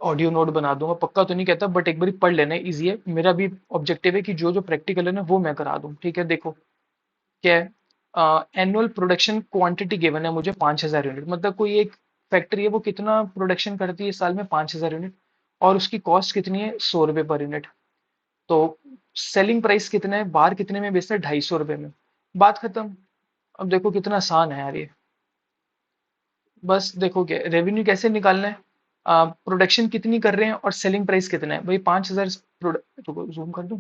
ऑडियो नोट बना दूंगा, पक्का तो नहीं कहता, बट एक बार पढ़ लेना, इजी है। मेरा भी ऑब्जेक्टिव है कि जो जो प्रैक्टिकल है ना वो मैं करा दूं। ठीक है, देखो क्या है, एनुअल प्रोडक्शन क्वांटिटी गिवन है मुझे 5,000 यूनिट, मतलब कोई एक फैक्ट्री है वो कितना प्रोडक्शन करती है साल में, 5,000 यूनिट, और उसकी कॉस्ट कितनी है, 100 रुपये पर यूनिट। तो सेलिंग प्राइस कितना है, बाहर कितने में बेचता है, 250 रुपये में, बात खत्म। अब देखो कितना आसान है यार ये। बस देखो क्या रेवेन्यू कैसे निकालना है, प्रोडक्शन कितनी कर रहे हैं और सेलिंग प्राइस कितना है, भाई 5,000 रुको जूम कर दूं,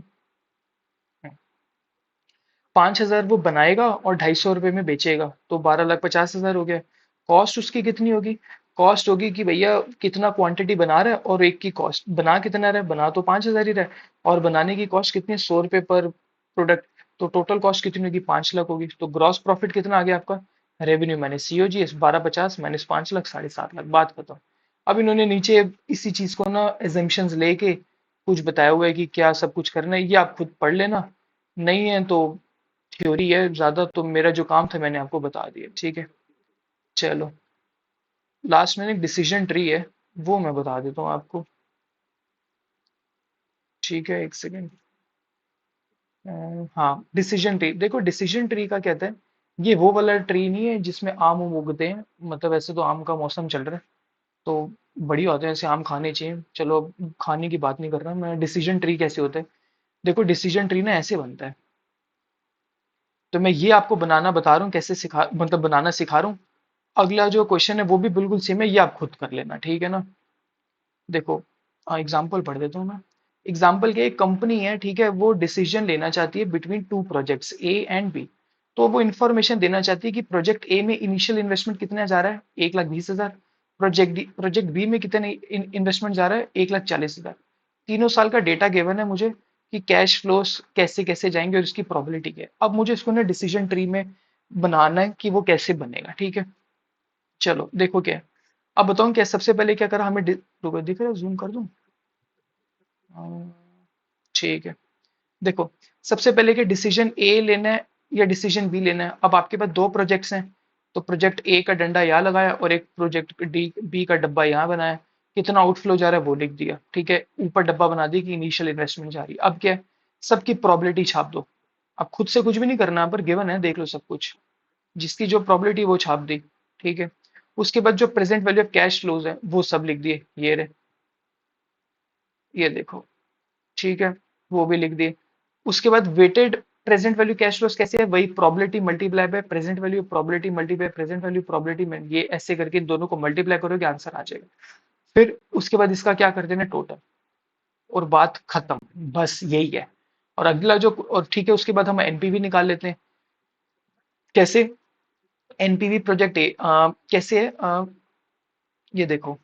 5,000 वो बनाएगा और 250 रुपये में बेचेगा, तो 12,50,000 हो गया। कॉस्ट उसकी कितनी होगी, कॉस्ट होगी कि भैया कितना क्वांटिटी बना रहा है, और एक की कॉस्ट बना कितना रहा है, बना तो 5,000 ही रहा है, और बनाने की कॉस्ट कितनी है, 100 रुपये पर प्रोडक्ट, तो टोटल कॉस्ट कितनी होगी, 5 लाख होगी। तो ग्रॉस प्रॉफिट कितना आ गया आपका, revenue minus COG 1250 minus 5 lakh, 7.5 lakh, बात खत्म। अब इन्होंने नीचे इसी चीज को ना एजम्पशंस लेके कुछ बताया हुआ है कि क्या सब कुछ करना है, ये आप खुद पढ़ लेना, नहीं है तो थ्योरी है ज्यादा, तो मेरा जो काम था मैंने आपको बता दिया। ठीक है, चलो लास्ट में एक डिसीजन ट्री है, वो मैं बता देता हूँ आपको। ठीक है, एक सेकेंड। हाँ, डिसीजन ट्री देखो, डिसीजन ट्री का कहता है, ये वो वाला ट्री नहीं है जिसमें आम उम उगते हैं, मतलब ऐसे तो आम का मौसम चल रहा है तो बढ़िया होते हैं, ऐसे आम खाने चाहिए। चलो अब खाने की बात नहीं कर रहा मैं, डिसीजन ट्री कैसे होता है, देखो डिसीजन ट्री ना ऐसे बनता है। तो मैं ये आपको बनाना बता रहा हूँ, कैसे सिखा, मतलब बनाना सिखा रहा हूँ। अगला जो क्वेश्चन है वो भी बिल्कुल सेम है, ये आप खुद कर लेना, ठीक है ना। देखो एग्जाम्पल पढ़ देता हूँ मैं। एग्जाम्पल के, एक कंपनी है, ठीक है, वो डिसीजन लेना चाहती है between two projects A and B. तो वो इंफॉर्मेशन देना चाहती है कि प्रोजेक्ट ए में इनिशियल इन्वेस्टमेंट कितना जा रहा है, 1,20,000। प्रोजेक्ट बी में कितने इन्वेस्टमेंट जा रहा है, 1,40,000। तीनों साल का डेटा गिवन है मुझे कि कैश फ्लोस कैसे कैसे जाएंगे और इसकी प्रोबेबिलिटी क्या है। अब मुझे इसको ना डिसीजन ट्री में बनाना है कि वो कैसे बनेगा। ठीक है, चलो देखो क्या है। अब बताऊं क्या, सबसे पहले क्या करा हमें, रुको दिख रहा है, जूम कर दूं। अम, ठीक है, देखो सबसे पहले कि डिसीजन ए लेना है या डिसीजन बी लेना है। अब आपके पास दो प्रोजेक्ट्स हैं, तो प्रोजेक्ट ए का डंडा यहाँ लगाया और एक प्रोजेक्ट डी बी का डब्बा यहाँ बनाया। कितना आउटफ्लो जा रहा है वो लिख दिया, ठीक है, ऊपर डब्बा बना दिया कि इनिशियल इन्वेस्टमेंट जा रही है। अब क्या है, सबकी प्रोबेबिलिटी छाप दो। अब खुद से कुछ भी नहीं करना, पर गिवन है देख लो सब कुछ, जिसकी जो प्रोबेबिलिटी वो छाप दी। ठीक है, उसके बाद जो present value of cash flows है वो सब लिख दिए, ये रहे, ये देखो। ठीक है, वो भी लिख दिए। उसके बाद weighted present value cash flows कैसे है, वही probability multiply by present value, probability multiply present value, probability में ये ऐसे करके इन दोनों को मल्टीप्लाई करोगे आंसर आ जाएगा। फिर उसके बाद इसका क्या कर देना, टोटल, और बात खत्म। बस यही है। और अगला जो, और ठीक है, उसके बाद हम एनपीवी निकाल लेते हैं। कैसे, एनपीवी प्रोजेक्ट ए कैसे है, ये देखो,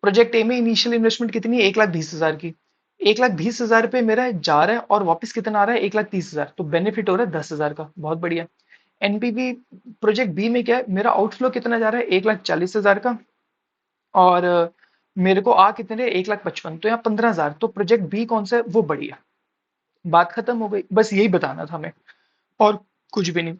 प्रोजेक्ट ए में इनिशियल इन्वेस्टमेंट कितनी है, 1,20,000 की। 1,20,000 पे मेरा जा रहा है और वापस कितना आ रहा है, 1,30,000, तो बेनिफिट हो रहा है 10,000 का, बहुत बढ़िया। एनपीवी प्रोजेक्ट बी में क्या है, मेरा आउटफ्लो कितना जा रहा है, 1,40,000 का, और मेरे को आ कितने, 1,55,000, तो यहाँ 15,000, तो प्रोजेक्ट बी कौन सा है, वो बढ़िया। बात खत्म हो गई, बस यही बताना था हमें, और कुछ भी नहीं।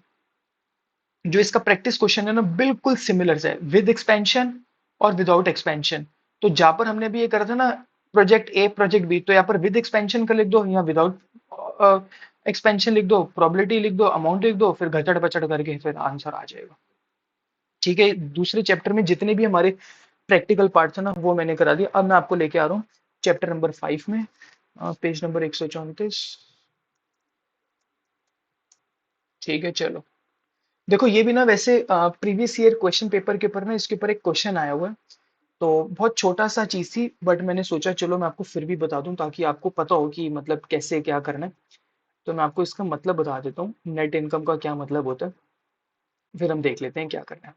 जो इसका प्रैक्टिस क्वेश्चन है ना, बिल्कुल सिमिलर है, विद एक्सपेंशन और विदाउट एक्सपेंशन। तो जहां पर हमने भी ये करा था ना, प्रोजेक्ट ए प्रोजेक्ट बी, तो यहाँ पर विद एक्सपेंशन का लिख दो, यहाँ विदाउट एक्सपेंशन लिख दो, प्रोबेबिलिटी लिख दो, अमाउंट लिख दो, फिर घचड़ बचड़ करके फिर आंसर आ जाएगा। ठीक है, दूसरे चैप्टर में जितने भी हमारे प्रैक्टिकल पार्ट है ना, वो मैंने करा दिया। अब मैं आपको लेके आ रहा हूँ चैप्टर नंबर 5 में, पेज नंबर 134। ठीक है, चलो। देखो ये भी ना वैसे प्रीवियस ईयर क्वेश्चन पेपर के ऊपर ना, इसके ऊपर एक क्वेश्चन आया हुआ है। तो बहुत छोटा सा चीज थी, बट मैंने सोचा चलो मैं आपको फिर भी बता दूं, ताकि आपको पता हो कि मतलब कैसे क्या करना है। तो मैं आपको इसका मतलब बता देता हूँ, नेट इनकम का क्या मतलब होता है, फिर हम देख लेते हैं क्या करना है।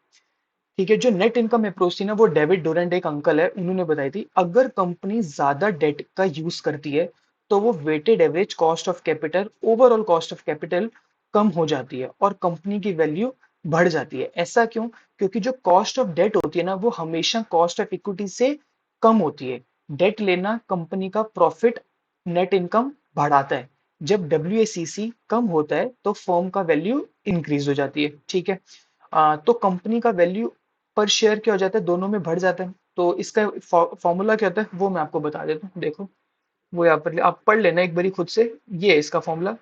ठीक है, जो नेट इनकम अप्रोच थी ना, वो डेविड डोरेंट एक अंकल है, उन्होंने बताई थी, अगर कंपनी ज्यादा डेट का यूज करती है तो वो weighted average cost of capital, overall cost of capital कम हो जाती है और कंपनी की वैल्यू बढ़ जाती है। ऐसा क्यों? क्योंकि जो कॉस्ट ऑफ डेट होती है ना, वो हमेशा कॉस्ट ऑफ इक्विटी से कम होती है। डेट लेना कंपनी का प्रॉफिट, नेट इनकम बढ़ाता है। जब डब्ल्यू कम होता है तो फर्म का वैल्यू इंक्रीज हो जाती है। ठीक है, तो कंपनी का वैल्यू पर शेयर क्या हो जाता है, दोनों में बढ़ जाता है। तो इसका फॉर्मूला क्या होता है, वो मैं आपको बता देता हूँ, देखो। वो यहाँ पर आप पढ़ लेना एक बारी खुद से, ये है इसका formula.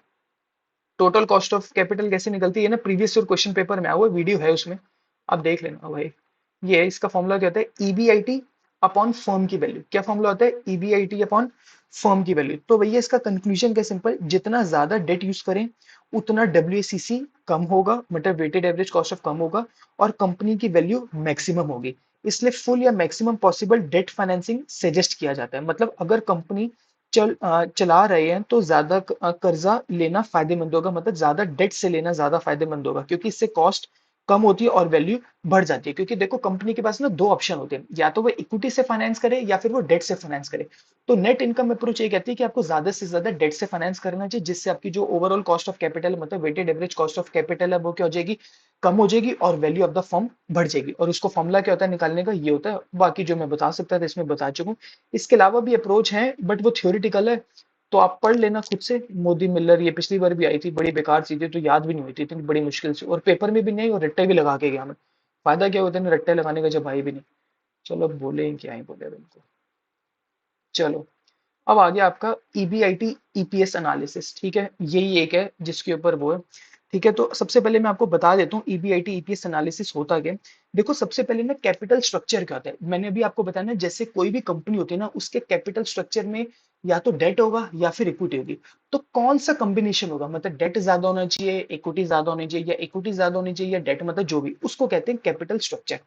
Total cost of capital कैसे निकलती है ना, प्रीवियस ईयर क्वेश्चन पेपर में आया हुआ वीडियो है उसमें, आप देख लेना भाई। ये है इसका फॉर्मूला, क्या होता है, ईबीआईटी अपॉन फर्म की वैल्यू। क्या फॉर्मूला होता है, ईबीआईटी अपॉन फर्म की वैल्यू। तो भैया इसका कंक्लूजन क्या, सिंपल, जितना ज्यादा डेट यूज करें उतना डब्ल्यूएसीसी कम होगा, मतलब वेटेड एवरेज कॉस्ट ऑफ कम होगा, और कंपनी की वैल्यू मैक्सिमम होगी। इसलिए फुल या maximum possible debt financing suggest किया जाता है। मतलब अगर कंपनी चला रहे हैं तो ज्यादा कर्जा लेना फायदेमंद होगा, मतलब ज्यादा डेट से लेना ज्यादा फायदेमंद होगा, क्योंकि इससे कॉस्ट कम होती है और वैल्यू बढ़ जाती है। क्योंकि देखो कंपनी के पास ना दो ऑप्शन होते हैं, या तो वो इक्विटी से फाइनेंस करे या फिर वो डेट से फाइनेंस करे। तो नेट इनकम अप्रोच ये कहती है कि आपको ज्यादा से ज्यादा डेट से फाइनेंस करना चाहिए, जिससे आपकी जो ओवरऑल कॉस्ट ऑफ कैपिटल, मतलब weighted average cost of capital है, वो क्या हो जाएगी, कम हो जाएगी, और वैल्यू ऑफ द फर्म बढ़ जाएगी। और उसको फॉर्मूला क्या होता है निकालने का, ये होता है। बाकी जो मैं बता सकता था इसमें बता चुका हूँ। इसके अलावा भी अप्रोच है, बट वो थ्योरिटिकल है, तो आप पढ़ लेना खुद से। मोदी मिल्लर, ये पिछली बार भी आई थी, बड़ी बेकार चीजें तो याद भी नहीं हुई थी, इतनी बड़ी मुश्किल से, और पेपर में भी नहीं, और रट्टे भी लगा के गया मैं। फायदा क्या होता है ना रट्टे लगाने का, जब भाई भी नहीं। चलो अब बोले क्या ही बोले अब इनको। चलो, अब आ गया आपका ईबीआईटी ईपीएस एनालिसिस। ठीक है, यही एक है जिसके ऊपर वो है। ठीक है, तो सबसे पहले मैं आपको बता देता हूँ ईबीआईटी ईपीएस एनालिसिस होता क्या है। देखो सबसे पहले ना कैपिटल स्ट्रक्चर क्या होता है, मैंने अभी आपको बताया ना, जैसे कोई भी कंपनी होती है ना, उसके कैपिटल स्ट्रक्चर में या तो डेट होगा या फिर इक्विटी होगी। तो कौन सा कॉम्बिनेशन होगा, मतलब डेट ज्यादा होना चाहिए, इक्विटी ज्यादा होनी चाहिए, या इक्विटी ज्यादा होनी चाहिए या डेट, मतलब जो भी, उसको कहते हैं कैपिटल स्ट्रक्चर।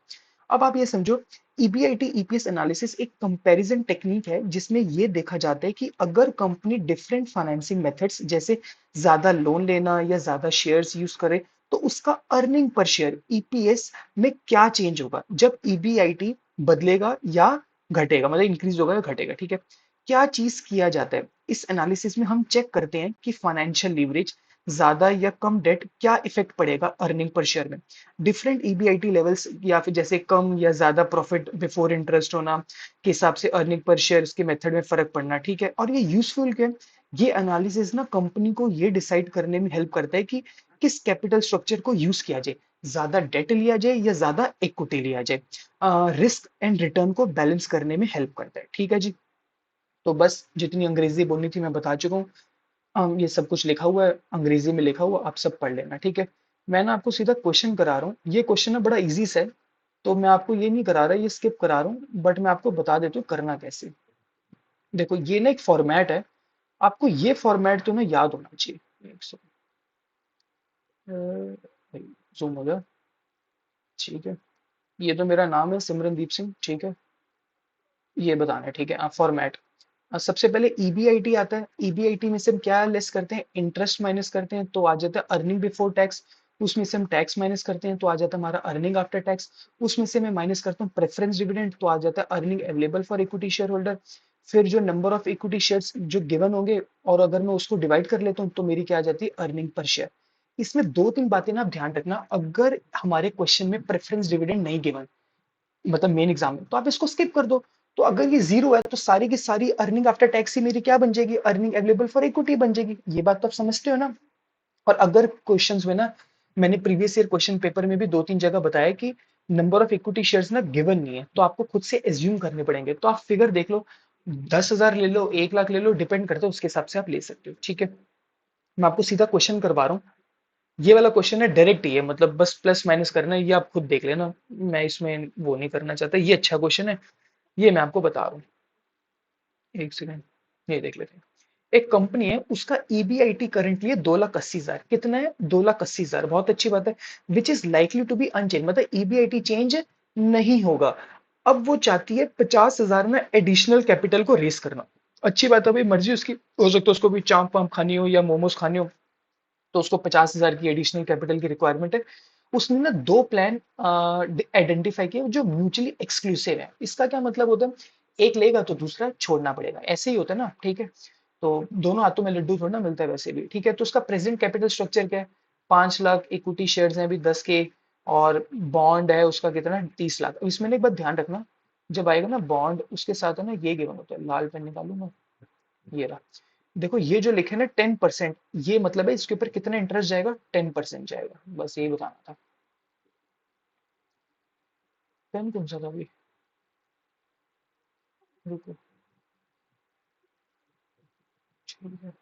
अब आप ये समझो, ईबीआईटी ईपीएस एनालिसिस एक कंपैरिजन टेक्निक है, जिसमें ये देखा जाता है कि अगर कंपनी डिफरेंट फाइनेंसिंग मेथड्स, जैसे ज्यादा लोन लेना या ज्यादा शेयर्स यूज करे, तो उसका अर्निंग पर शेयर ईपीएस में क्या चेंज होगा जब ईबीआईटी बदलेगा या घटेगा, मतलब इंक्रीज होगा या घटेगा। ठीक है, क्या चीज किया जाता है इस एनालिसिस में, हम चेक करते हैं कि फाइनेंशियल लीवरेज, ज्यादा या कम डेट, क्या इफेक्ट पड़ेगा अर्निंग पर शेयर में। डिफरेंट ईबीआईटी लेवल्स, या फिर जैसे कम या ज्यादा प्रॉफिट बिफोर इंटरेस्ट होना के हिसाब से अर्निंग पर शेयर के मेथड में फर्क पड़ना। ठीक है, और ये यूजफुल क्यों है? ये एनालिसिस ना कंपनी को ये डिसाइड करने में हेल्प करता है कि किस कैपिटल स्ट्रक्चर को यूज किया जाए, ज्यादा डेट लिया जाए या ज्यादा इक्विटी लिया जाए। रिस्क एंड रिटर्न को बैलेंस करने में हेल्प करता है। ठीक है जी, तो बस जितनी अंग्रेजी बोलनी थी मैं बता चुका हूँ। ये सब कुछ लिखा हुआ है, अंग्रेजी में लिखा हुआ, आप सब पढ़ लेना। ठीक है, मैं ना आपको सीधा क्वेश्चन करा रहा हूँ, ये क्वेश्चन ना बड़ा इजी सा है, तो मैं आपको ये नहीं करा रहा, ये स्किप करा रहा हूँ, बट मैं आपको बता देता हूँ करना कैसे। देखो ये ना एक फॉर्मेट है, आपको ये फॉर्मेट तो ना याद होना चाहिए। एक सेकंड, जूम हो गया। ठीक है, ये तो मेरा नाम है सिमरनदीप सिंह। ठीक है, ये बताना है। ठीक है, फॉर्मेट, सबसे पहले ईबीआईटी आता है। ईबीआईटी में से हम क्या लेस करते हैं, इंटरेस्ट माइनस करते हैं, तो आ जाता है अर्निंग बिफोर टैक्स। उसमें से हम टैक्स माइनस करते हैं तो आ जाता है हमारा अर्निंग आफ्टर टैक्स। उसमें से मैं माइनस करता हूँ प्रेफरेंस डिविडेंड तो आ जाता है earning available for equity share holder. फिर जो नंबर ऑफ इक्विटी शेयर्स जो गिवन होंगे और अगर मैं उसको डिवाइड कर लेता हूँ तो मेरी क्या आ जाती है अर्निंग पर शेयर। इसमें दो तीन बातें ना आप ध्यान रखना, अगर हमारे क्वेश्चन में प्रेफरेंस डिविडेंड नहीं गिवन मतलब मेन एग्जाम में, तो आप इसको स्किप कर दो। तो अगर ये जीरो है तो सारी की सारी अर्निंग आफ्टर टैक्स ही मेरी क्या बन जाएगी, अर्निंग अवेलेबल फॉर इक्विटी बन जाएगी। ये बात तो आप समझते हो ना। और अगर क्वेश्चंस में ना, मैंने प्रीवियस ईयर क्वेश्चन पेपर में भी दो तीन जगह बताया कि नंबर ऑफ इक्विटी शेयर्स ना गिवन नहीं है, तो आपको खुद से एज्यूम करने पड़ेंगे। तो आप फिगर देख लो, 10,000 ले लो, 1 लाख ले लो, डिपेंड करते हो, उसके हिसाब से आप ले सकते हो। ठीक है, मैं आपको सीधा क्वेश्चन करवा रहा हूँ। ये वाला क्वेश्चन है डायरेक्ट ही है, मतलब बस प्लस माइनस करना है, ये आप खुद देख लेना, मैं इसमें वो नहीं करना चाहता। ये अच्छा क्वेश्चन है, ये मैं आपको बता रहा हूँ। एक सेकेंड, ये देख लेते हैं। एक कंपनी है, उसका ईबीआईटी करंटली है 2,80,000। कितना है? 2,80,000। बहुत अच्छी बात है। Which is likely to be unchange, मतलब ईबीआईटी चेंज नहीं होगा। अब वो चाहती है 50,000 में एडिशनल कैपिटल को रेस करना। अच्छी बात है भाई, मर्जी उसकी, हो सकता है उसको भी चांप वाम खानी हो या मोमोज खानी हो, तो उसको 50,000 की एडिशनल कैपिटल की रिक्वायरमेंट है। उसने ना दो प्लान आइडेंटिफाई किए जो म्यूचुअली एक्सक्लूसिव है। इसका क्या मतलब होता है, एक लेगा तो दूसरा छोड़ना पड़ेगा, ऐसे ही होता है ना। ठीक है, तो दोनों हाथों में लड्डू थोड़ा ना मिलता है वैसे भी। ठीक है, तो उसका प्रेजेंट कैपिटल स्ट्रक्चर क्या है, 5 लाख इक्विटी शेयर्स हैं अभी 10 के, और बॉन्ड है उसका कितना, 30 लाख। अब इसमें ना एक बात ध्यान रखना, जब आएगा ना बॉन्ड, उसके साथ है ना ये गिवन होता है, लाल पेन निकालूंगा, ये रहा। देखो ये जो लिखे ना 10%, ये मतलब है इसके ऊपर कितना इंटरेस्ट जाएगा, 10% जाएगा। बस यही बताना था। पेन कौन सा था अभी, रुको, चलो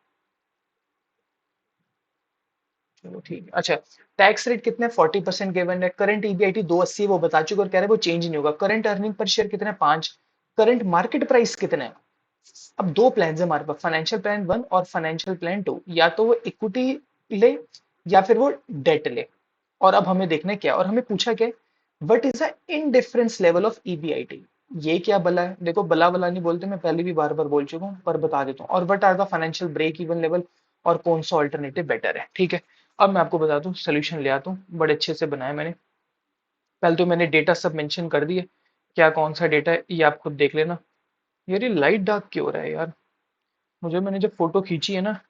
चलो ठीक है। अच्छा, टैक्स रेट कितने, 40% गिवन है। करंट ईबीआईटी 280 वो बता चुके, और कह रहे हैं वो चेंज नहीं होगा। करंट अर्निंग पर शेयर कितना है, 5। करंट मार्केट प्राइस कितना है। अब दो प्लान है हमारे पास, फाइनेंशियल प्लान 1 और फाइनेंशियल प्लान 2। या तो वो इक्विटी ले या फिर वो डेट ले। और अब हमें देखना है क्या, और हमें पूछा क्या, what is the indifference level of EBIT. ये क्या बला है, देखो बला बला नहीं बोलते, मैं पहले भी बार बार बोल चुका हूँ, पर बता देता हूँ। और what are the financial break even level, और कौन सा ऑल्टरनेटिव बेटर है। ठीक है, अब मैं आपको बता दूं, सोल्यूशन ले आता हूँ, बड़े अच्छे से बनाया मैंने। पहले तो मैंने डेटा सब मेंशन कर दिए, क्या कौन सा डेटा है ये आप खुद देख लेना। यार ये लाइट डार्क क्यों हो रहा है यार, मुझे, मैंने जब फोटो खींची है ना,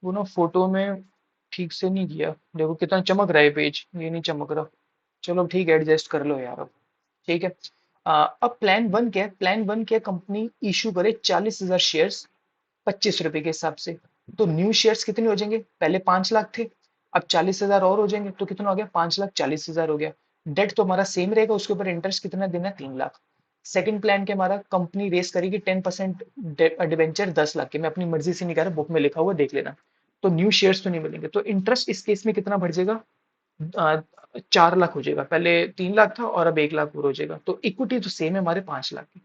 वो ना फोटो में ठीक से नहीं किया। देखो कितना चमक रहा है पेज, ये नहीं चमक रहा। चलो ठीक है, एडजस्ट कर लो यार अब। ठीक है, अब प्लान 1 क्या है, प्लान 1 क्या, कंपनी इशू करे 40,000 शेयर्स 25 रुपए के हिसाब से। तो न्यू शेयर्स कितने हो जाएंगे, पहले 5 लाख थे, अब 40,000 और हो जाएंगे, तो कितना हो गया, 5,40,000 हो गया। डेट तो हमारा सेम रहेगा, उसके ऊपर इंटरेस्ट कितना देना है, 3 लाख। सेकंड प्लान के हमारा, कंपनी रेस करेगी 10% डिवेंचर 10 लाख के, मैं अपनी मर्जी से नहीं कर रहा, बुक में लिखा हुआ देख लेना। तो न्यू शेयर्स तो नहीं मिलेंगे, तो इंटरेस्ट इस केस में कितना बढ़ जाएगा, 4 लाख हो जाएगा। पहले 3 लाख था और अब 1 लाख और हो जाएगा। तो इक्विटी तो सेम है हमारे, 5 लाख की।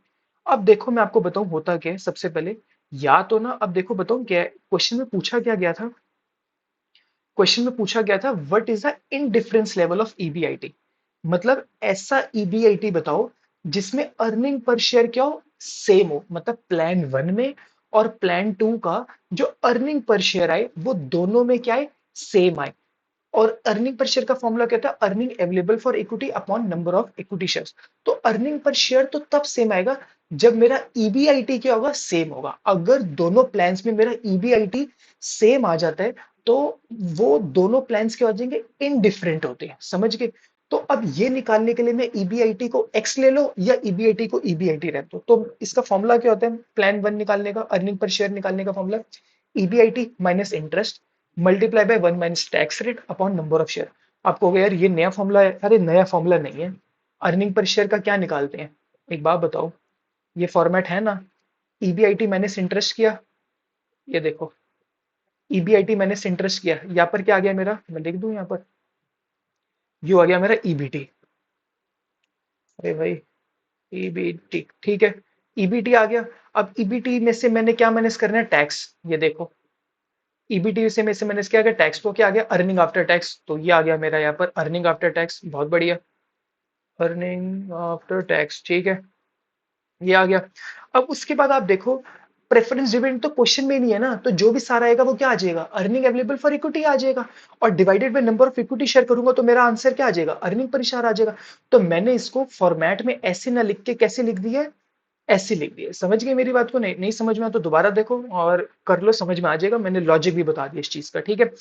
अब देखो मैं आपको बताऊं होता क्या है सबसे पहले, या तो ना, अब देखो बताऊं क्या है, क्वेश्चन में पूछा क्या गया था, क्वेश्चन में पूछा गया था what is the indifference level of EBIT. मतलब ऐसा ईबीआईटी बताओ जिसमें अर्निंग पर शेयर क्या हो, सेम हो। मतलब प्लान 1 में और प्लान 2 का जो अर्निंग पर शेयर आए वो दोनों में क्या है, सेम आए। और अर्निंग पर शेयर का फॉर्मूला क्या था, earning available for equity upon number of equity shares. तो अर्निंग पर शेयर तो तब सेम आएगा जब मेरा ईबीआईटी क्या होगा, सेम होगा। अगर दोनों प्लान्स में मेरा ईबीआईटी सेम आ जाता है तो वो दोनों प्लान्स क्या हो जाएंगे, इनडिफरेंट होते हैं। समझ गए। तो अब ये निकालने के लिए मैं ईबीआईटी को एक्स ले लो या ईबीआईटी को ईबीआईटी रख दो, तो इसका फॉर्मूला क्या होता है, प्लान 1 निकालने का, अर्निंग पर शेयर निकालने का formula, EBIT minus interest multiply by 1 minus tax rate upon number of share. आपको कहोगे यार ये नया फॉर्मूला है, अरे नया फॉर्मूला नहीं है। अर्निंग पर शेयर का क्या निकालते हैं, एक बात बताओ, ये फॉर्मेट है ना, ईबीआईटी माइनस इंटरेस्ट किया, ये देखो, ईबीआईटी माइनस इंटरेस्ट किया, यहाँ पर क्या आ गया मेरा, मैं लिख दूं यहाँ पर, ये आ गया मेरा ईबीटी। अरे भाई, ईबीटी ठीक है, ईबीटी आ गया। अब ईबीटी में से मैंने क्या माइनस करना है, टैक्स। ये देखो, ईबीटी से में से मैंने क्या गया, टैक्स, तो क्या आ गया, अर्निंग आफ्टर टैक्स। तो ये आ गया मेरा यहाँ पर अर्निंग आफ्टर टैक्स, बहुत बढ़िया, अर्निंग आफ्टर टैक्स। ठीक है, ये आ गया। अब उसके बाद आप देखो, प्रेफरेंस डिविडेंड तो क्वेश्चन में नहीं है ना, तो जो भी सारा आएगा वो क्या आ जाएगा, अर्निंग अवेलेबल फॉर इक्विटी आ जाएगा, और divided by number of equity share करूंगा तो मेरा आंसर क्या आ जाएगा, अर्निंग पर शेयर आ जाएगा। तो मैंने इसको फॉर्मेट में ऐसे ना लिख के कैसे लिख दिया है, ऐसे लिख दिया। समझ गए मेरी बात को? नहीं नहीं समझ में आया तो दोबारा देखो और कर लो, समझ में आ जाएगा। मैंने लॉजिक भी बता दिया इस चीज का, ठीक है।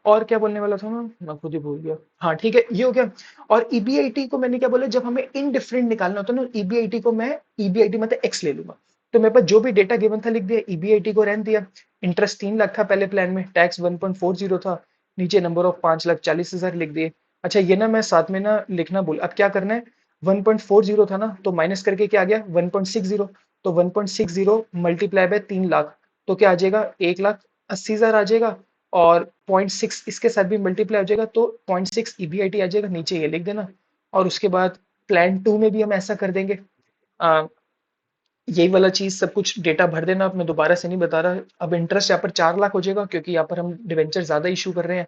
और क्या बोलने वाला था मैं खुद ही भूल गया। हाँ ठीक है, ये हो गया। और ईबीआईटी को मैंने क्या बोला, जब हमें इनडिफरेंट निकालना होता है ना, ईबीआईटी को मैं ईबीआईटी मतलब एक्स ले लूंगा। तो मेरे पास जो भी डेटा गिवन था लिख दिया, ईबीआईटी को रहने दिया। इंटरेस्ट 3 लाख था पहले प्लान में, टैक्स 1.40 था, नीचे नंबर ऑफ 5,40,000 लिख दिए। अच्छा ये ना मैं साथ में ना लिखना भूल, अब क्या करना है, 1.40 था ना, तो माइनस करके क्या आ गया 1.60, तो 1.60 मल्टीप्लाई बाय 3 लाख, तो क्या आ जाएगा 1,80,000 आ जाएगा। और 0.6 इसके साथ भी मल्टीप्लाई हो जाएगा, तो 0.6 ईबीआईटी आ जाएगा, नीचे ये लिख देना। और उसके बाद प्लान 2 में भी हम ऐसा कर देंगे, यही वाला चीज सब कुछ डेटा भर देना। अब मैं दोबारा से नहीं बता रहा। अब इंटरेस्ट यहाँ पर 4 लाख हो जाएगा, क्योंकि यहाँ पर हम डिवेंचर ज्यादा इशू कर रहे हैं।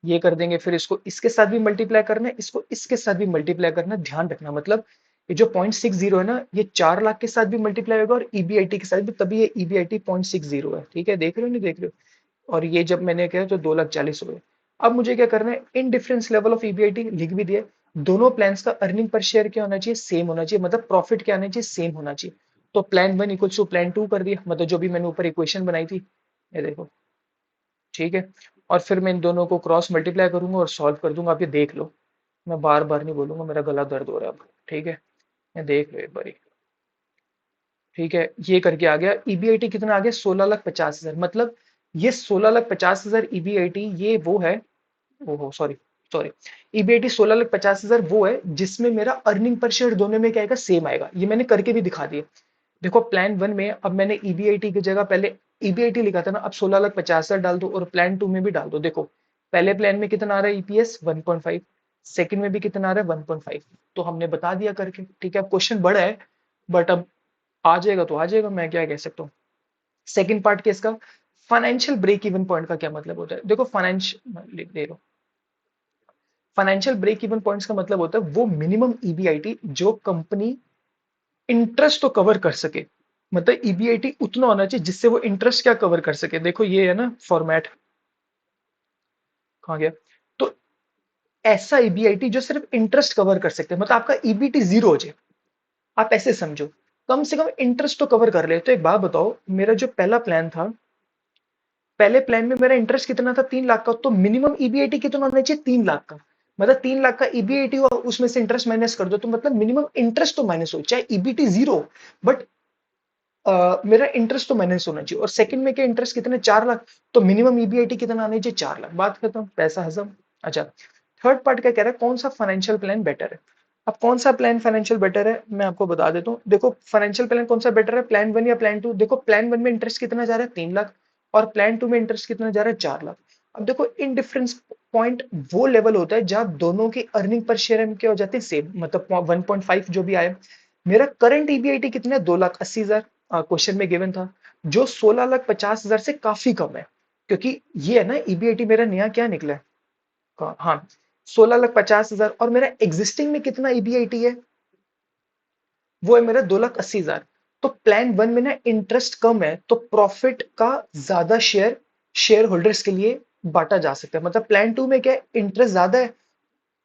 ये कर देंगे, फिर इसको इसके साथ भी मल्टीप्लाई करना है, इसको इसके साथ भी मल्टीप्लाई करना है। ध्यान रखना, मतलब ये जो 0.60 है ना, ये 4 लाख के साथ भी मल्टीप्लाई होगा और ईबीआईटी के साथ भी, तभी ये ईबीआईटी 0.60 है। ठीक है, देख रहे हो नहीं देख रहे हो? और ये जब मैंने किया तो 2,40,000 हो गए। अब मुझे क्या करना है, in difference level of EBIT लिख भी दिया। दोनों प्लान्स का अर्निंग पर शेयर क्या होना चाहिए, सेम होना चाहिए, मतलब प्रॉफिट क्या होना चाहिए, सेम होना चाहिए। तो प्लान 1 इक्वल्स टू प्लान 2 कर दिया, मतलब जो भी मैंने ऊपर इक्वेशन बनाई थी, ये देखो, ठीक है। और फिर मैं इन दोनों को क्रॉस मल्टीप्लाई करूंगा और सॉल्व कर दूंगा। आप ये देख लो, मैं बार बार नहीं बोलूंगा, मेरा गला दर्द हो रहा है अब, ठीक है। मैं देख लो एक बारी, ठीक है। ये करके आ गया, ईबीआईटी कितना आ गया, 16,50,000। मतलब ये 16,50,000 ईबीआईटी, ये वो है, ओहो सॉरी सॉरी, ईबीआईटी 16,50,000 वो है जिसमें मेरा अर्निंग पर शेयर दोनों में क्या आएगा, सेम आएगा। ये मैंने करके भी दिखा दिया। देखो प्लान 1 में अब मैंने ईबीआईटी की जगह पहले ईबीआईटी लिखा था ना, अब 16,50,000 डाल दो और प्लान 2 में भी डाल दो। देखो पहले प्लान में कितना आ रहा है ईपीएस 1.5, सेकंड में भी कितना आ रहा है 1.5, तो हमने बता दिया करके, ठीक है। अब क्वेश्चन बड़ा है, बट अब आ जाएगा तो आ जाएगा, मैं क्या कह सकता हूँ। सेकंड पार्ट के इसका, फाइनेंशियल ब्रेक इवन पॉइंट का क्या मतलब होता है। देखो फाइनेंशियल लिख दे लो, फाइनेंशियल ब्रेक इवन पॉइंट्स का मतलब होता है वो मिनिमम ईबीआईटी जो कंपनी इंटरेस्ट तो कवर कर सके। मतलब ईबीआईटी उतना होना चाहिए जिससे वो इंटरेस्ट क्या कवर कर सके। देखो ये है ना फॉर्मेट, कहाँ गया, तो ऐसा ईबीआईटी जो सिर्फ इंटरेस्ट कवर कर सकते हैं, मतलब आपका ईबीटी जीरो हो जाए, आप ऐसे समझो, कम से कम इंटरेस्ट तो कवर कर ले। तो एक बात बताओ, मेरा जो पहला प्लान था, पहले प्लान में मेरा इंटरेस्ट कितना था 3 लाख का, तो मिनिमम ईबीआईटी कितना होना चाहिए 3 लाख का। मतलब 3 लाख का ईबीआईटी हुआ, उसमें से इंटरेस्ट माइनस कर दो, तो मतलब मिनिमम इंटरेस्ट तो माइनस हो, चाहे ईबीटी जीरो, बट मेरा इंटरेस्ट तो माइनस होना चाहिए। और सेकंड में क्या इंटरेस्ट कितने 4 लाख, तो मिनिमम ईबीआईटी कितना आना चाहिए 4 लाख, बात खत्म, पैसा हजम। अच्छा थर्ड पार्ट क्या कह रहा है, कौन सा फाइनेंशियल प्लान बेटर है। अब कौन सा प्लान फाइनेंशियल बेटर है मैं आपको बता देता हूँ। देखो फाइनेंशियल प्लान कौन सा बेटर है, प्लान 1 या प्लान 2। देखो प्लान 1 में इंटरेस्ट कितना जा रहा है 3 लाख, और प्लान 2 में इंटरेस्ट कितना जा रहा है 4 लाख। अब देखो इन डिफरेंस पॉइंट वो लेवल होता है जब दोनों की अर्निंग पर शेयर में क्या हो जाते हैं सेम, मतलब 1.5 जो भी आए। मेरा करंट ईबीआईटी कितना है 2,80,000, क्वेश्चन में गिवन था, जो 16,50,000 से काफी कम है। क्योंकि ये है ना ईबीआईटी मेरा नया क्या निकला है, हाँ 16,50,000, और मेरा एग्जिस्टिंग में कितना ईबीआईटी है, वो है मेरा 2,80,000। तो प्लान 1 में ना इंटरेस्ट कम है, तो प्रॉफिट का ज्यादा शेयर शेयर होल्डर्स के लिए बांटा जा सकता है। मतलब प्लान 2 में क्या है, इंटरेस्ट ज्यादा है,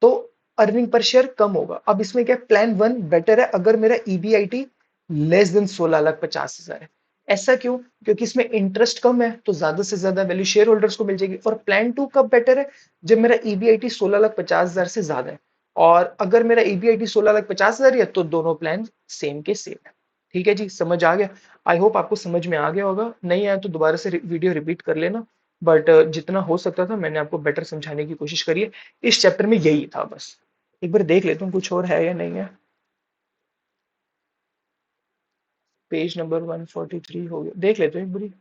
तो अर्निंग पर शेयर कम होगा। अब इसमें क्या प्लान 1 बेटर है अगर मेरा ईबीआईटी लेस देन 16,50,000 है। ऐसा क्यों, क्योंकि इसमें इंटरेस्ट कम है, तो ज्यादा से ज्यादा वैल्यू शेयर होल्डर्स को मिल जाएगी। और प्लान 2 कब बेटर है, जब मेरा ईबीआईटी 16,50,000 से ज्यादा है। और अगर मेरा ईबीआईटी 16,50,000 है तो दोनों प्लान सेम के सेम है। ठीक है जी, समझ आ गया। आई होप आपको समझ में आ गया होगा, नहीं आया तो दोबारा से वीडियो रिपीट कर लेना। बट जितना हो सकता था मैंने आपको बेटर समझाने की कोशिश करी है। इस चैप्टर में यही था बस। एक बार देख लेता हूँ कुछ और है या नहीं है। पेज नंबर 143 हो गया, देख लेते हैं एक बारी।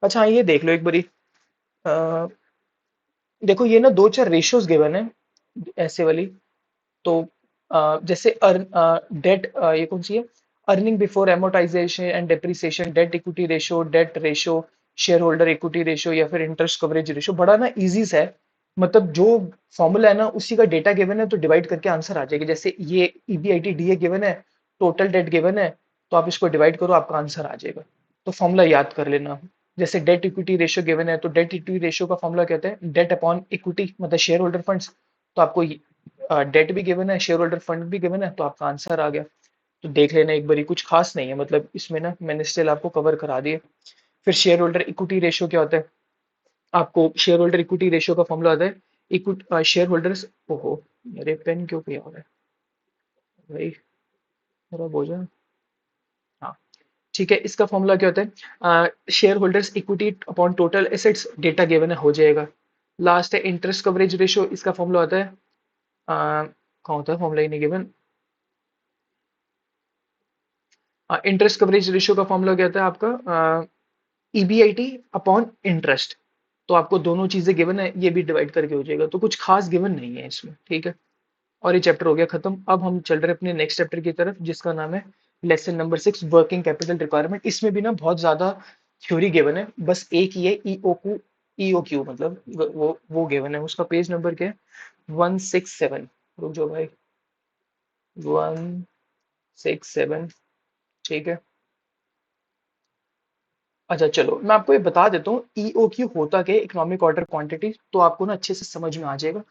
अच्छा हाँ, ये देख लो एक बारी। अ, देखो ये ना दो चार रेशियोज गिवन है ऐसे वाली। तो जैसे डेट, ये कौन सी है, earning before amortization and depreciation, debt equity ratio, debt ratio, share holder equity ratio, या फिर इंटरेस्ट कवरेज रेशियो। बड़ा ना इजी सा है, मतलब जो फॉर्मूला है ना उसी का डेटा गिवन है, तो डिवाइड करके आंसर आ जाएगा। जैसे ये ईबीआईटी डीए गिवन है, टोटल डेट गिवन है, तो आप इसको डिवाइड करो आपका आंसर आ जाएगा। तो फॉर्मूला याद कर लेना। जैसे डेट इक्विटी रेशियो गिवन है, तो डेट इक्विटी रेशियो का फॉर्मूला कहते हैं डेट अपॉन इक्विटी, मतलब शेयर होल्डर फंड्स। तो आपको डेट भी गिवन है, शेयर होल्डर फंड भी गिवन है, तो आपका आंसर आ गया। तो देख लेना एक बारी, कुछ खास नहीं है, मतलब इसमें ना मैंने स्टिल आपको कवर करा दिए। फिर शेयर होल्डर इक्विटी रेशियो क्या होता है? आपको शेयर होल्डर इक्विटी रेशियो का फॉर्मूला आता है इक्विटी शेयर होल्डर्स। ओहो, मेरे पेन क्यों किया हो रहा है भाई, मेरा भोजन। हाँ, ठीक है, इसका फॉर्मूला क्या होता है? Share holders equity upon total assets, data given है, हो जाएगा। लास्ट है इंटरेस्ट कवरेज रेशियो, इसका फॉर्मूला होता है कौन होता है, फॉर्मूला ही नहीं गिवन। इंटरेस्ट कवरेज रेशियो का फॉर्मूला क्या होता है आपका? EBIT upon interest. तो आपको दोनों चीजें गिवन है, ये भी डिवाइड करके हो जाएगा, तो कुछ खास गिवन नहीं है इसमें, ठीक है। और ये चैप्टर हो गया खत्म। अब हम चल रहे हैं अपने नेक्स्ट चैप्टर की तरफ, जिसका नाम है lesson number 6, working capital requirement. इसमें भी ना बहुत ज्यादा थ्योरी गिवन है, बस एक ही है, ईओक्यू मतलब वो गिवन है। उसका पेज नंबर क्या है? 167। रुक जाओ भाई, 167, ठीक है। अच्छा चलो, मैं आपको ये बता देता हूँ ईओक्यू होता क्या है, इकोनॉमिक ऑर्डर क्वांटिटी, तो आपको ना अच्छे से समझ में आ जाएगा।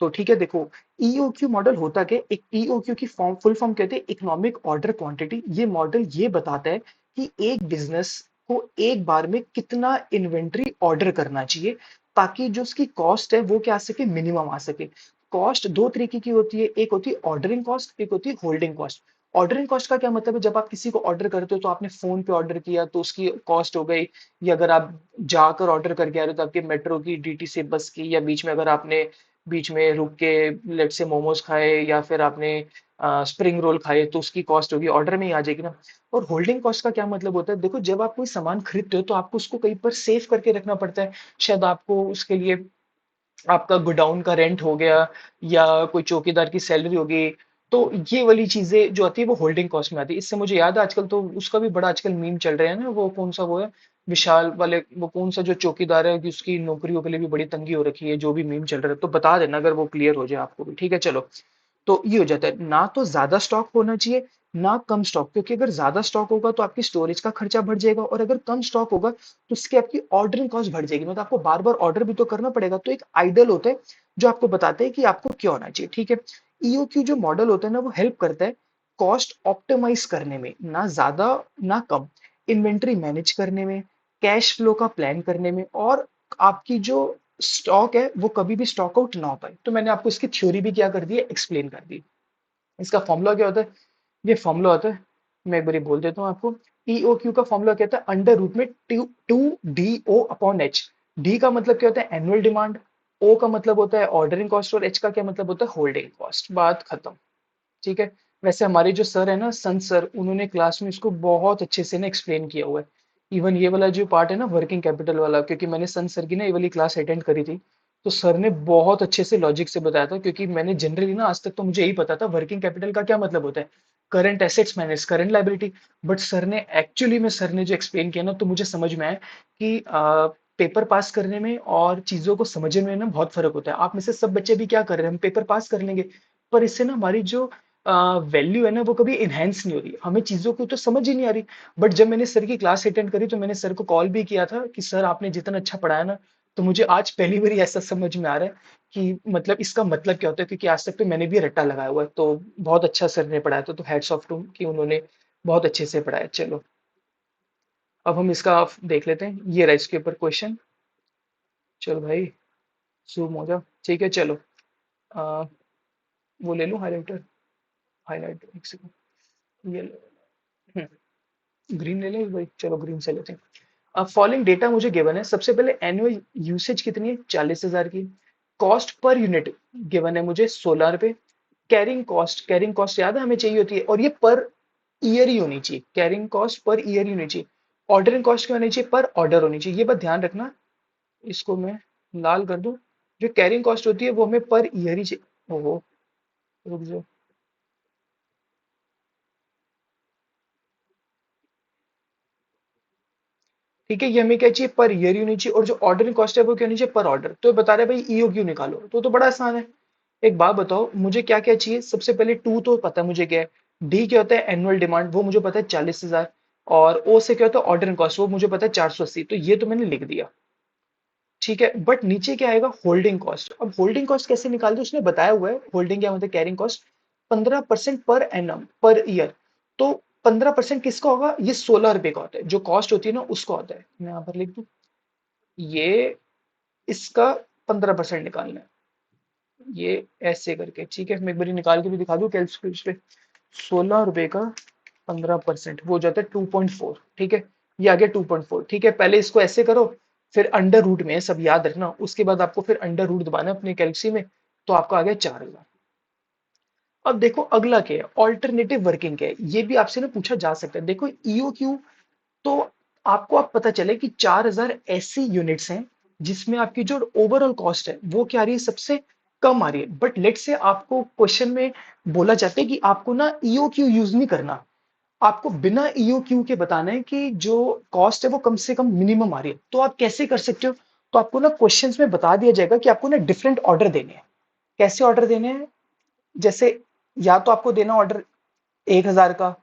तो ठीक है, देखो, ईओक्यू मॉडल होता क्या है? एक ईओक्यू की फॉर्म, फुल फॉर्म कहते हैं इकोनॉमिक ऑर्डर क्वांटिटी। ये मॉडल ये बताता है कि एक बिजनेस को एक बार में कितना इन्वेंट्री ऑर्डर करना चाहिए, ताकि जो उसकी कॉस्ट है वो क्या आ सके, मिनिमम आ सके। कॉस्ट दो तरीके की होती है, एक होती है ऑर्डरिंग कॉस्ट, एक होती है होल्डिंग कॉस्ट। ऑर्डरिंग कॉस्ट का क्या मतलब है? जब आप किसी को ऑर्डर करते हो तो आपने फोन पे ऑर्डर किया तो उसकी कॉस्ट हो गई, या अगर आप जाकर ऑर्डर करके आ रहे हो तो आपके मेट्रो की, डीटीसी बस की, या बीच में अगर आपने बीच में रुक के लेट से मोमोज खाए, या फिर आपने स्प्रिंग रोल खाए, तो उसकी कॉस्ट होगी, ऑर्डर में ही आ जाएगी ना। और होल्डिंग कॉस्ट का क्या मतलब होता है? देखो, जब आप कोई सामान खरीदते हो तो आपको उसको कहीं पर सेव करके रखना पड़ता है। शायद आपको उसके लिए आपका गोडाउन का रेंट हो गया, या कोई चौकीदार की सैलरी होगी। तो ये वाली चीजें जो आती है वो होल्डिंग कॉस्ट में आती है। इससे मुझे याद है, आजकल तो उसका भी बड़ा आजकल मीम चल रहे हैं ना, वो कौन सा वो है, विशाल वाले, वो कौन सा जो चौकीदार है कि उसकी नौकरियों के लिए भी बड़ी तंगी हो रखी है, जो भी मीम चल रहा है, तो बता देना अगर वो क्लियर हो जाए आपको भी, ठीक है। चलो, तो ये हो जाता है, ना तो ज्यादा स्टॉक होना चाहिए ना कम स्टॉक, क्योंकि अगर ज्यादा स्टॉक होगा तो आपकी स्टोरेज का खर्चा बढ़ जाएगा, और अगर कम स्टॉक होगा तो इसकी आपकी ऑर्डरिंग कॉस्ट बढ़ जाएगी, मतलब आपको बार बार ऑर्डर भी तो करना पड़ेगा। तो एक आइडल होता है जो आपको बताते हैं कि आपको क्या होना चाहिए, ठीक है। ईओक्यू जो मॉडल होता है ना, वो हेल्प करता है कॉस्ट ऑप्टिमाइज करने में, ना ज्यादा ना कम, इन्वेंट्री मैनेज करने में, कैश फ्लो का प्लान करने में, और आपकी जो स्टॉक है वो कभी भी स्टॉक आउट ना हो पाए। तो मैंने आपको इसकी थ्योरी भी क्या कर दी है, एक्सप्लेन कर दी। इसका फॉर्मूला क्या होता है? ये फॉर्मूला होता है, मैं एक बार बोल देता हूँ आपको। ईओक्यू का फॉर्मूला कहता है अंडर रूट में two D O upon H. D का मतलब क्या होता है? Annual demand. ओ का मतलब होता है ऑर्डरिंग कॉस्ट, और एच का क्या मतलब होता है? Holding cost. बात खत्म, ठीक है। वैसे हमारे जो सर है ना, संत सर, उन्होंने क्लास में इसको बहुत अच्छे से ना एक्सप्लेन किया हुआ है। इवन ये वाला जो पार्ट है ना, वर्किंग कैपिटल वाला, क्योंकि मैंने संत सर की ना ये वाली क्लास अटेंड करी थी, तो सर ने बहुत अच्छे से लॉजिक से बताया था। क्योंकि मैंने जनरली ना आज तक तो मुझे यही पता था वर्किंग कैपिटल का क्या मतलब होता है, current assets minus current liability. But sir ने एक्चुअली में, सर ने जो एक्सप्लेन किया ना, तो मुझे समझ में आया कि पेपर पास करने में और चीजों को समझने में ना बहुत फर्क होता है। आप में से सब बच्चे भी क्या कर रहे हैं, हम पेपर पास कर लेंगे, पर इससे ना हमारी जो वैल्यू है ना, वो कभी इनहेंस नहीं हो रही, हमें चीजों को तो समझ ही नहीं आ रही। बट जब मैंने सर की क्लास अटेंड करी, तो मैंने सर को कॉल भी किया था कि सर आपने जितना अच्छा पढ़ाया ना, तो मुझे आज पहली बार ऐसा समझ में आ रहा है कि मतलब इसका मतलब क्या होता है, क्योंकि आज तक तो मैंने भी रट्टा लगाया हुआ है। तो बहुत अच्छा सर ने पढ़ाया था, तो हैट्स ऑफ टू कि उन्होंने बहुत अच्छे से पढ़ाया। चलो, अब हम इसका देख लेते हैं, ये रहा इसके ऊपर क्वेश्चन। चलो भाई, जूम हो जाओ, ठीक है। चलो, आ, वो ले लूँ हाईलाइटर, हाईलाइटर एक सेकंड, ये ले। ग्रीन ले लें भाई, चलो ग्रीन से लेते हैं। अब फॉलोइंग डेटा मुझे गिवन है। सबसे पहले एनुअल यूसेज कितनी है? 40,000 की। कॉस्ट पर यूनिट गिवन है मुझे 16 रुपए। कैरिंग कॉस्ट, कैरिंग कॉस्ट याद है हमें चाहिए होती है, और ये पर ईयर ही होनी चाहिए, कैरिंग कॉस्ट पर ईयर ही होनी चाहिए। ऑर्डरिंग कॉस्ट क्या होनी चाहिए? पर ऑर्डर होनी चाहिए, ये बात ध्यान रखना। इसको मैं लाल कर दूं। जो कैरिंग कॉस्ट होती है वो हमें पर ईयर ही चाहिए। ओहो, रुक जाओ, ठीक है, ये हमें क्या चाहिए? पर ईयर ही होनी चाहिए। और जो ऑर्डरिंग कॉस्ट है वो क्या होनी चाहिए? पर ऑर्डर। तो ये बता रहे हैं भाई ईओ क्यू निकालो, तो बड़ा आसान है। एक बात बताओ, मुझे क्या क्या चाहिए? सबसे पहले टू तो पता है मुझे क्या है, डी क्या होता है? एनुअल डिमांड, वो मुझे पता है 40,000। और ओ से क्या होता है ऑर्डर कॉस्ट, वो मुझे पता है 480, तो ये तो मैंने लिख दिया। ठीक है, बट नीचे क्या आएगा, होल्डिंग कॉस्ट। अब होल्डिंग कॉस्ट कैसे निकालते, उसने बताया हुआ है होल्डिंग क्या होता है, carrying cost 15% per annum per year. तो 15% किसका होगा, ये 16 रुपए का होता है, जो कॉस्ट होती है ना उसका होता है। मैं यहाँ पर लिख दूं, ये इसका 15% निकालना है, ये ऐसे करके। ठीक है, मैं एक बार निकाल के भी दिखा दूं कैलकुलेटर पे। 16 रुपए का 15% वो हो जाता है 2.4। ठीक है, ये आ गया 2.4। ठीक है, पहले इसको ऐसे करो, फिर अंडर रूट में सब याद रखना, उसके बाद आपको फिर अंडर रूट दबाना है अपने कैलकुलेशन में, तो आपका आ गया 4,000। अब देखो अगला क्या है, ऑल्टरनेटिव वर्किंग क्या है, ये भी आपसे ना पूछा जा सकता है। देखो ईओक्यू, तो आपको अब पता चले कि 4,000 ऐसी यूनिट्स हैं जिसमें आपकी जो ओवरऑल कॉस्ट है वो क्या आ रही है, सबसे कम आ रही है। बट लेट से आपको क्वेश्चन में बोला जाता है कि आपको ना ईओक्यू यूज नहीं करना, आपको बिना ईओक्यू के बताना है कि जो कॉस्ट है वो कम से कम मिनिमम आ रही है। तो आप कैसे कर सकते हो, तो आपको ना क्वेश्चंस में बता दिया जाएगा कि आपको ना डिफरेंट ऑर्डर देने हैं। कैसे ऑर्डर देने हैं, जैसे या तो आपको देना ऑर्डर 1,000 का,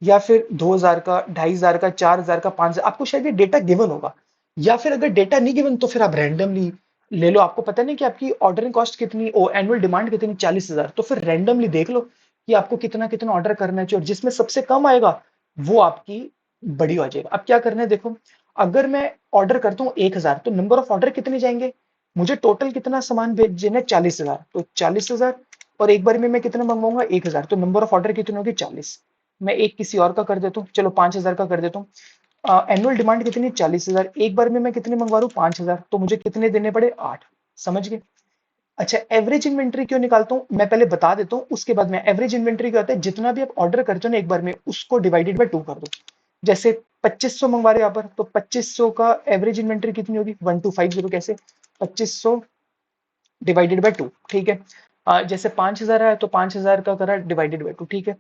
या फिर 2,000 का, 2,500 का, 4,000 का, 5,000, आपको शायद ये डेटा गिवन होगा। या फिर अगर डेटा नहीं गिवन तो फिर आप रैंडमली ले लो। आपको पता नहीं कि आपकी ऑर्डरिंग कॉस्ट कितनी, ओ एनुअल डिमांड कितनी, 40,000, तो फिर रैंडमली देख लो कि आपको कितना कितना ऑर्डर करना चाहिए, और जिसमें सबसे कम आएगा वो आपकी बड़ी हो जाएगा। अब क्या करना है देखो, अगर मैं ऑर्डर करता हूँ 1,000, तो नंबर ऑफ ऑर्डर कितने जाएंगे, मुझे टोटल कितना सामान भेजना है, 40,000, तो 40,000, और एक बार में मैं कितना मंगवाऊंगा, 1,000, तो नंबर ऑफ ऑर्डर कितने होगी, 40। मैं एक किसी और का कर देता हूँ, चलो 5,000 का कर देता हूँ। एनुअल डिमांड कितनी, 40,000, एक बार में मैं कितने मंगवा रहा हूँ, 5,000, तो मुझे कितने देने पड़े, 8। समझ गए। अच्छा, एवरेज इन्वेंट्री क्यों निकालता हूँ मैं पहले बता देता हूँ, उसके बाद में एवरेज इन्वेंट्री क्या होता है, जितना भी आप ऑर्डर करते हो ना एक बार में, उसको डिवाइडेड बाय 2 कर दो। जैसे 2500 मंगवा रहे हो यहाँ पर, तो 2500 का एवरेज इन्वेंट्री कितनी होगी, 1250, कैसे, 2500 डिवाइडेड बाय 2। ठीक है, जैसे 5,000 है तो 5,000 का करा डिवाइडेड बाय 2। ठीक है,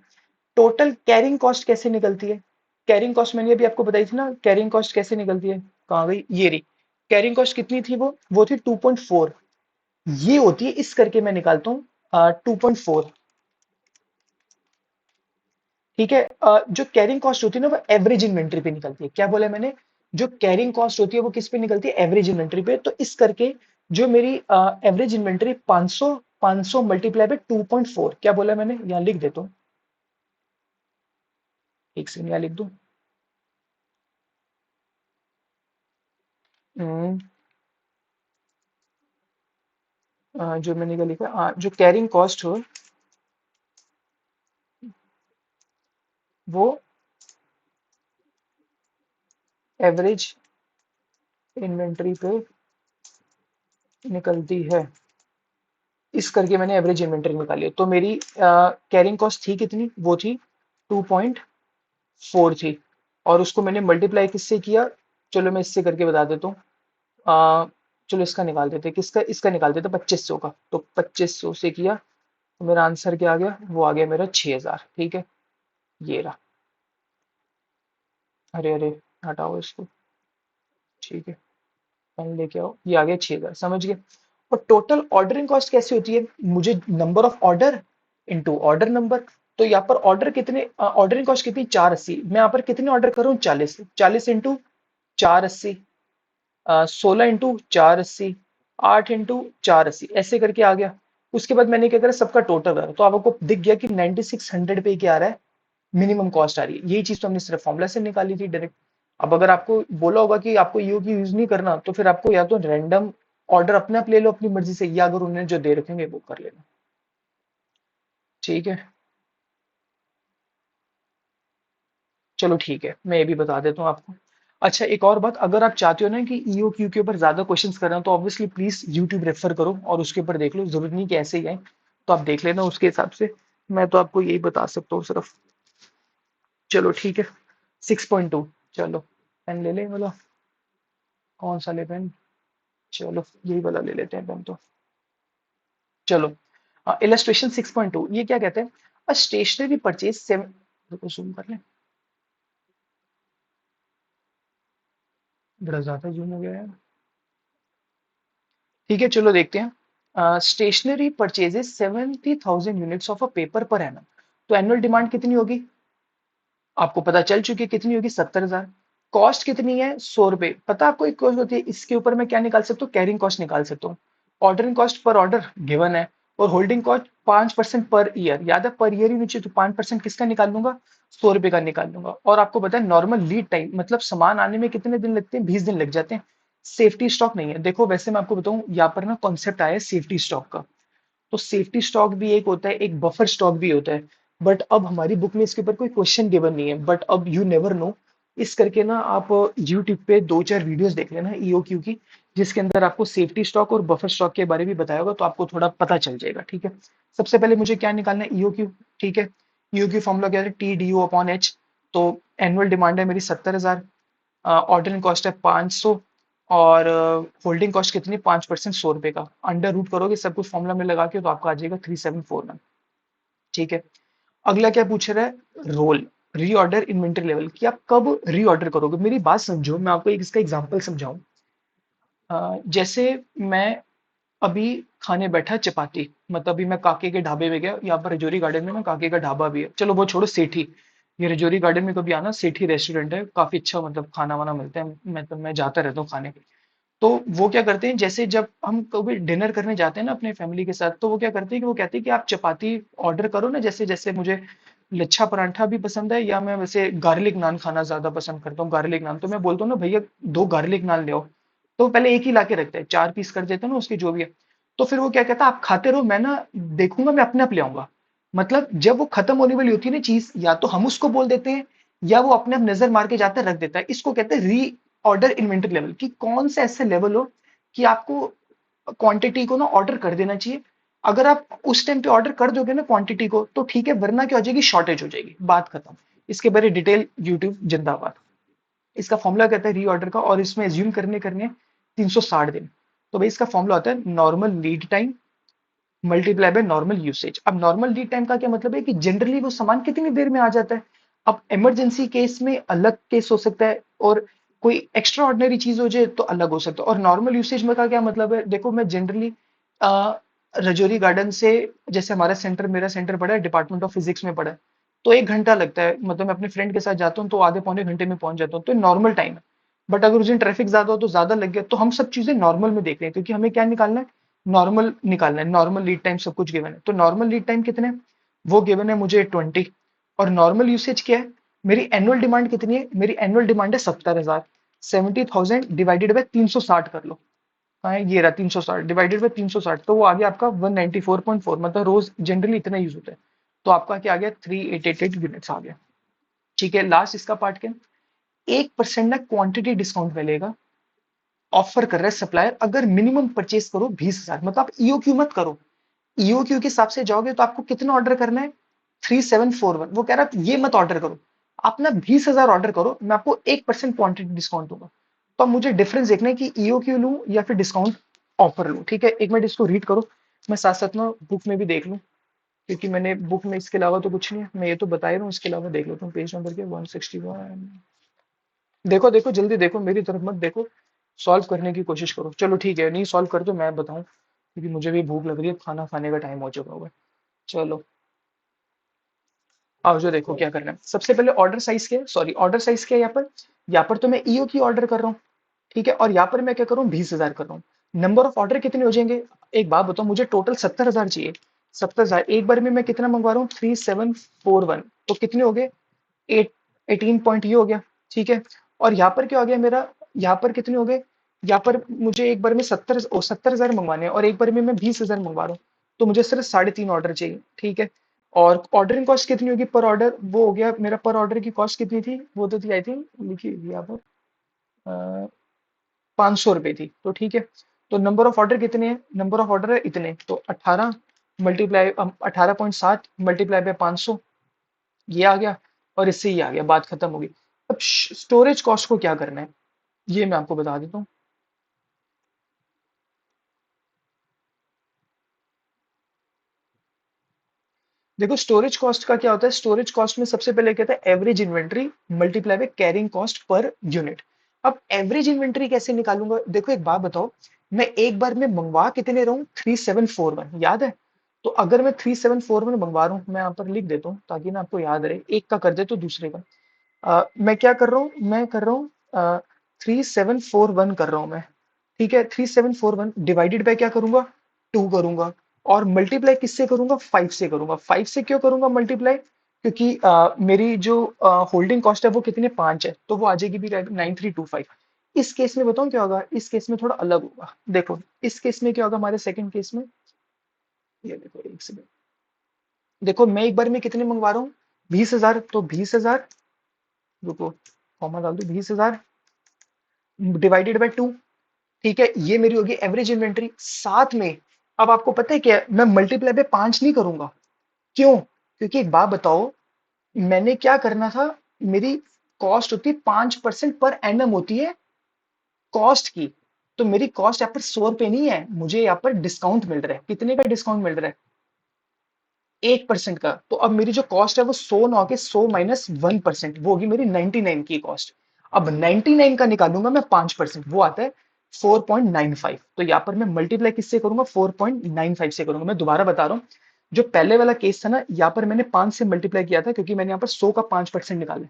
टोटल कैरिंग कॉस्ट कैसे निकलती है, कैरिंग कॉस्ट मैंने अभी आपको बताई थी ना, कैरिंग कॉस्ट कैसे निकलती है, कहाँ गई, ये रही। कैरिंग कॉस्ट कितनी थी, वो थी 2.4, ये होती है, इस करके मैं निकालता हूँ 2.4। ठीक है, जो कैरिंग कॉस्ट होती है ना वो एवरेज इन्वेंट्री पे निकलती है। क्या बोला मैंने, जो कैरिंग कॉस्ट होती है वो किस पे निकलती है, एवरेज इन्वेंट्री पे। तो इस करके जो मेरी एवरेज इन्वेंट्री 500, 500 मल्टीप्लाई बाय 2.4, क्या बोला मैंने, यहाँ लिख देता हूँ, एक सेकंड यहाँ लिख दूं। हम्म, जो मैंने क्या लिखा, जो कैरिंग कॉस्ट हो वो एवरेज इन्वेंट्री पे निकलती है, इस करके मैंने एवरेज इन्वेंट्री निकाली है। तो मेरी कैरिंग कॉस्ट थी कितनी, वो थी 2.4 थी, और उसको मैंने मल्टीप्लाई किससे किया, चलो मैं इससे करके बता देता हूँ। चलो इसका निकाल देते, किसका, इसका निकाल देते 2500 का, तो 2500 से किया तो मेरा आंसर क्या आ गया, वो आ गया मेरा 6,000। ठीक है, ये रहा। अरे अरे, हटाओ इसको। ठीक है, पेन लेके आओ, ये आ गया 6,000, समझ गए। और टोटल ऑर्डरिंग कॉस्ट कैसे होती है, मुझे number of order into order number. तो यहाँ पर ऑर्डर कितने, ऑर्डरिंग कॉस्ट कितनी, 480, मैं यहाँ पर कितने ऑर्डर करूँ, 40, 40 इंटू 480, 16 इंटू 480, 8 इंटू 480, ऐसे करके आ गया। उसके बाद मैंने क्या करा, सबका टोटल करा, तो आपको दिख गया कि 9600 पे क्या आ रहा है, मिनिमम कॉस्ट आ रही है। यही चीज तो हमने सिर्फ फॉर्मूला से निकाली थी डायरेक्ट। अब अगर आपको बोला होगा कि आपको ईओ की यूज नहीं करना, तो फिर आपको या तो रैंडम ऑर्डर अपने आप ले लो अपनी मर्जी से, या अगर उन्हें जो दे रखेंगे वो कर लेना। ठीक है, चलो ठीक है, मैं ये भी बता देता हूँ आपको। अच्छा, एक और बात, अगर आप चाहते हो ना कि ईओ क्यू के ऊपर ज्यादा क्वेश्चंस करना, तो ऑब्वियसली प्लीज यूट्यूब रेफर करो और उसके ऊपर देख लो, जरूरी नहीं कि ऐसे ही आए, तो आप देख लेना उसके हिसाब से। मैं तो आपको यही बता सकता हूँ सिर्फ। चलो ठीक है, 6.2, चलो पेन ले लें वाला, कौन सा ले पेन, चलो यही वाला ले लेते हैं पेन तो। चलो, इलस्ट्रेशन 6.2 ये क्या कहते हैं, अ स्टेशनरी परचेज सेवन, रुको जूम कर लें, बड़ा ज्यादा जूम हो गया है। ठीक है, चलो देखते हैं। Stationery purchases 70,000 units of a paper per annum, तो एनुअल डिमांड कितनी होगी, आपको पता चल चुकी है कितनी होगी, 70,000। कॉस्ट कितनी है, 100 रुपए। पता आपको एक कॉस्ट होती है, इसके ऊपर मैं क्या निकाल सकता हूँ, कैरिंग कॉस्ट निकाल सकता हूँ। Ordering cost per order given है, और होल्डिंग कॉस्ट 5% पर ईयर, याद है पर ईयर ही नीचे, तो 5% किसका निकाल लूंगा, 100 रुपए का निकाल लूंगा। और आपको पता है नॉर्मल लीड टाइम मतलब सामान आने में कितने दिन लगते हैं, 20 दिन लग जाते हैं। सेफ्टी स्टॉक नहीं है। देखो वैसे मैं आपको बताऊं, यहाँ पर ना कॉन्सेप्ट आया है सेफ्टी स्टॉक का। तो सेफ्टी स्टॉक भी एक होता है, एक बफर स्टॉक भी होता है। बट अब हमारी बुक में इसके ऊपर कोई क्वेश्चन गिवन नहीं है, बट अब यू नेवर नो। इस करके ना आप यूट्यूब पे 2-4 वीडियोस देख लेना ईओक्यू की, जिसके अंदर आपको सेफ्टी स्टॉक और बफर स्टॉक के बारे में बताया होगा, तो आपको थोड़ा पता चल जाएगा। ठीक है, सबसे पहले मुझे क्या निकालना है, ईओक्यू। ठीक है, ईओक्यू फॉर्मूला क्या है, T D O upon H. तो एनुअल डिमांड है मेरी 70,000, ऑर्डरिंग कॉस्ट है 500, और होल्डिंग कॉस्ट कितनी, 5%, 100 रुपए का। अंडर रूट करोगे सब कुछ फॉर्मूला में लगा के, तो आपका आ जाएगा 3741। ठीक है, अगला क्या पूछ रहा है, रोल रीऑर्डर इन्वेंटरी लेवल, कि आप कब रीऑर्डर करोगे। मेरी बात समझो, मैं आपको एक इसका एग्जांपल समझाऊं। जैसे मैं अभी खाने बैठा चपाती, मतलब अभी मैं काके के ढाबे में गया, यहाँ पर रजौरी गार्डन में ना काके का ढाबा भी है, चलो वो छोड़ो, सेठी। ये रजौरी गार्डन में कभी आना, सेठी रेस्टोरेंट है, काफी अच्छा मतलब खाना वाना मिलता है, मैं जाता रहता हूँ खाने। तो वो क्या करते हैं, जैसे जब हम कभी डिनर करने जाते हैं ना अपने फैमिली के साथ, तो वो क्या करते हैं कि वो कहते हैं कि आप चपाती ऑर्डर करो ना, जैसे जैसे मुझे लच्छा परांठा भी पसंद है, या मैं वैसे गार्लिक नान खाना ज्यादा पसंद करता हूँ, गार्लिक नान। तो मैं बोलता हूँ ना भैया 2 गार्लिक नान ले आओ, तो वो पहले एक ही ला के रखते हैं, 4 पीस कर देते हैं ना उसके जो भी है। तो फिर वो क्या कहता है, आप खाते रहो, मैं ना देखूंगा, मैं अपने आप ले आऊंगा। मतलब जब वो खत्म होने वाली होती है ना चीज, या तो हम उसको बोल देते हैं, या वो अपने आप नजर मार के जाता है रख देता है। इसको कहते हैं री ऑर्डर इन्वेंटरी लेवल, कि कौन सा ऐसे लेवल हो कि आपको क्वांटिटी को ना ऑर्डर कर देना चाहिए। अगर आप उस टाइम पे ऑर्डर कर दोगे ना क्वांटिटी को, तो ठीक है, वरना क्या हो जाएगी, शॉर्टेज हो जाएगी, बात खत्म। इसके बारे डिटेल यूट्यूब जिंदाबाद। इसका फॉर्मूला कहता है रीऑर्डर का, और इसमें एज्यूम करने 360 दिन। तो भाई इसका फॉर्मूला होता है normal lead time multiply by normal usage. अब नॉर्मल लीड टाइम का क्या मतलब है, कि जनरली वो सामान कितनी देर में आ जाता है। अब इमरजेंसी केस में अलग केस हो सकता है, और कोई एक्स्ट्रा ऑर्डिनरी चीज हो जाए तो अलग हो सकता है। और नॉर्मल यूसेज में का क्या मतलब है, देखो मैं जनरली रजौरी गार्डन से, जैसे हमारा सेंटर, मेरा सेंटर पड़ा है डिपार्टमेंट ऑफ फिजिक्स में पड़ा है, तो 1 घंटा लगता है, मतलब मैं अपने फ्रेंड के साथ जाता हूँ तो आधे पौने घंटे में पहुंच जाता हूँ, तो नॉर्मल टाइम है। बट अगर उस दिन ट्रैफिक ज्यादा हो तो ज्यादा लग गया, तो हम सब चीजें नॉर्मल में देख रहे हैं, क्योंकि हमें क्या निकालना है, नॉर्मल निकालना है। नॉर्मल लीड टाइम सब कुछ गिवन है, तो नॉर्मल लीड टाइम कितने हैं? वो गिवन है मुझे 20। और नॉर्मल यूसेज क्या है, मेरी एनुअल डिमांड कितनी है, मेरी एनुअल डिमांड है 70,000। 70,000 डिवाइडेड बाय 360 कर लो। हाँ ये रहा 360 डिवाइडेड बाय 360, तो वो आ गया आपका 194.4, मतलब रोज जनरली इतना यूज होता है। तो आपका क्या आ गया, 3888 यूनिट्स आ गया। ठीक है, लास्ट इसका पार्ट क्या, 1% ना क्वांटिटी डिस्काउंट मिलेगा, ऑफर कर रहा है सप्लायर, अगर मिनिमम परचेस करो 20,000। मतलब आप ईओक्यू मत करो, ईओक्यू के हिसाब से जाओगे तो आपको कितना ऑर्डर करना है, 3741। वो कह रहा है ये मत ऑर्डर करो, आप ना 20,000 ऑर्डर करो, मैं आपको 1% क्वांटिटी डिस्काउंट दूंगा। तो अब मुझे डिफरेंस देखना है कि ईओक्यू लूं या फिर डिस्काउंट ऑफर लूं। ठीक है, एक मिनट इसको रीड करो, मैं साथ साथ ना बुक में भी देख लूं, क्योंकि मैंने बुक में इसके अलावा तो कुछ नहीं है, मैं ये तो बता ही रहा हूँ, इसके अलावा देख लेता हूँ पेज नंबर के 161। देखो देखो जल्दी देखो, मेरी तरफ मत देखो, सॉल्व करने की कोशिश करो। चलो ठीक है, नहीं सॉल्व कर दो, मैं बताऊं, क्योंकि मुझे भी भूख लग रही है, खाना खाने का टाइम हो चुका होगा। चलो आओ जो देखो क्या करना है। सबसे पहले ऑर्डर साइज क्या है, सॉरी ऑर्डर साइज क्या है यहाँ पर तो मैं ईओ की ऑर्डर कर रहा हूँ। ठीक है, और यहाँ पर मैं क्या कर रहा हूँ, 20,000 कर रहा हूँ। नंबर ऑफ ऑर्डर कितने हो जाएंगे, एक बात बताओ, मुझे टोटल 70,000 चाहिए। 70,000 एक बार में मैं कितना मंगवा रहा हूँ, 3741, तो कितने हो गए, 18 पॉइंट ये हो गया। ठीक है, और यहाँ पर क्या हो गया मेरा, यहाँ पर कितने हो गए, यहाँ पर मुझे एक बार में 70,000 मंगवाने हैं, और एक बार में मैं 20,000 मंगवा रहा हूँ, तो मुझे सिर्फ 3.5 ऑर्डर चाहिए। ठीक है, और ऑर्डरिंग कॉस्ट कितनी होगी पर ऑर्डर, वो हो गया मेरा पर ऑर्डर की कॉस्ट कितनी थी, वो तो थी आई थिंक लिखी हुई है यहाँ पर, 500 रुपये थी। तो ठीक है, तो नंबर ऑफ ऑर्डर कितने हैं, नंबर ऑफ ऑर्डर है इतने, तो 18 मल्टीप्लाई 18.7 मल्टीप्लाई बाय 500, ये आ गया, और इससे ये आ गया, बात खत्म होगी। अब स्टोरेज कॉस्ट को क्या करना है, ये मैं आपको बता देता हूँ। देखो स्टोरेज कॉस्ट का क्या होता है, स्टोरेज कॉस्ट में सबसे पहले कहता है average inventory multiply by carrying cost per unit. अब एवरेज इन्वेंट्री कैसे निकालूंगा, देखो एक बात बताओ, मैं एक बार में मंगवा कितने रहा हूँ, 3741, याद है। तो अगर मैं 3741 मंगवा रहा हूँ, मैं यहाँ पर लिख देता हूँ ताकि ना आपको याद रहे, एक का कर दे तो दूसरे का। मैं क्या कर रहा हूँ, मैं कर रहा हूँ 3741 कर रहा हूँ मैं। ठीक है, 3741 डिवाइडेड बाय क्या करूंगा, 2 करूंगा, और मल्टीप्लाई किससे करूंगा, 5 से करूंगा। 5 से क्यों करूंगा मल्टीप्लाई, क्योंकि मेरी जो होल्डिंग कॉस्ट है वो कितने, 5 है, तो वो आ जाएगी भी 9325। इस केस में बताऊं क्या होगा, इस केस में थोड़ा अलग होगा। देखो इस केस में क्या होगा, हमारे सेकंड केस में, ये देखो एक सेकंड, देखो मैं एक बार में कितने मंगवा रहा हूँ, 20,000, तो 20,000, रुको कॉमा डाल दो, 20,000 डिवाइडेड बाय 2। ठीक है, ये मेरी होगी एवरेज इन्वेंट्री। साथ में अब आपको पता है क्या, मैं मल्टीप्लाई पे 5 नहीं करूंगा। क्यों, क्योंकि एक बात बताओ, मैंने क्या करना था, मेरी कॉस्ट होती है 5% पर एनम होती है कॉस्ट की। तो मेरी कॉस्ट यहाँ पर 100 रुपए नहीं है, मुझे यहाँ पर डिस्काउंट मिल रहा है। कितने का डिस्काउंट मिल रहा है, 1% का। तो अब मेरी जो कॉस्ट है वो 100 ना होके 100 माइनस 1%, वो होगी मेरी 99 की कॉस्ट। अब 99 का निकालूंगा मैं 5%, वो आता है 4.95। तो यहाँ पर मैं मल्टीप्लाई किससे करूंगा, 4.95 से करूंगा। मैं दोबारा बता रहा हूँ, जो पहले वाला केस था ना, यहाँ पर मैंने 5 से मल्टीप्लाई किया था, क्योंकि मैंने यहाँ पर 100 का 5% निकाला,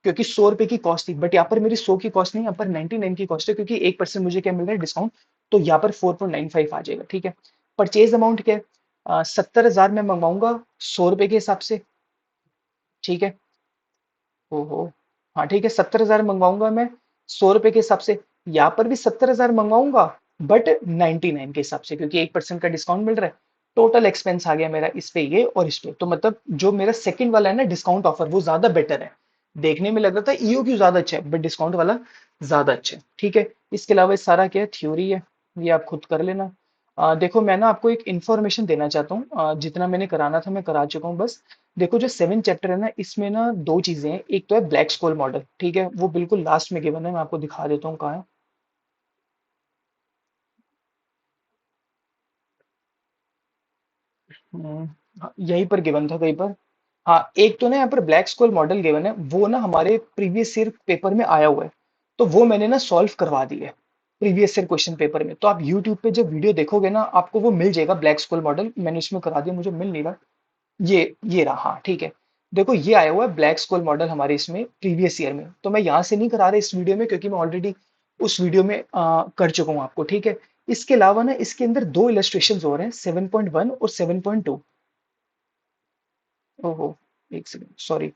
क्योंकि 100 रुपए की कॉस्ट थी। बट यहाँ पर मेरी 100 की कॉस्ट नहीं, यहाँ पर 99 की कॉस्ट है, क्योंकि 1% मुझे क्या मिल रहा है, डिस्काउंट। तो यहाँ पर 4.95 आ जाएगा। ठीक है, परचेज अमाउंट क्या है, 70,000 में मंगवाऊंगा 100 रुपए के हिसाब से। ठीक है, ओहो, हाँ ठीक है, 70,000 मंगवाऊंगा मैं 100 रुपए के हिसाब से। यहाँ पर भी 70,000 मंगवाऊंगा, बट 99 के हिसाब से, क्योंकि 1% का डिस्काउंट मिल रहा है। टोटल एक्सपेंस आ गया मेरा इस पे ये और इस पे। तो मतलब जो मेरा सेकंड वाला है ना डिस्काउंट ऑफर, वो ज्यादा बेटर है। देखने में लग रहा था ईओ क्यू ज्यादा अच्छा है, बट डिस्काउंट वाला ज्यादा अच्छा है। ठीक है, इसके अलावा ये सारा क्या है, थ्योरी है, ये आप खुद कर लेना। देखो मैं ना आपको एक इन्फॉर्मेशन देना चाहता हूँ, जितना मैंने कराना था मैं करा चुका हूँ बस। देखो जो 7 चैप्टर है ना, इसमें ना दो चीजें हैं। एक तो है ब्लैक स्कोल मॉडल, ठीक है, वो बिल्कुल लास्ट में गिवन है, मैं आपको दिखा देता हूँ कहाँ है। हम्म, हाँ, यहीं पर गिवन था कहीं पर। हाँ, एक तो ना यहाँ पर ब्लैक स्कोल मॉडल गिवन है, वो ना हमारे प्रीवियस ईयर पेपर में आया हुआ है। तो वो मैंने ना सॉल्व करवा दी है प्रीवियस ईयर क्वेश्चन पेपर में। तो आप यूट्यूब पे जब वीडियो देखोगे ना, आपको वो मिल जाएगा, ब्लैक स्कोल मॉडल मैंने उसमें करा दिया, मुझे मिल नहीं रहा। ये रहा, हाँ ठीक है। देखो ये आया हुआ है ब्लैक स्कोल मॉडल हमारे इसमें प्रीवियस ईयर में। तो मैं यहाँ से नहीं करा रहा इस वीडियो में, क्योंकि मैं ऑलरेडी उस वीडियो में कर चुका हूँ आपको। ठीक है, इसके अलावा ना इसके अंदर दो इलस्ट्रेशन और हैं, 7.1 और 7.2। ओहो, एक सेकंड सॉरी,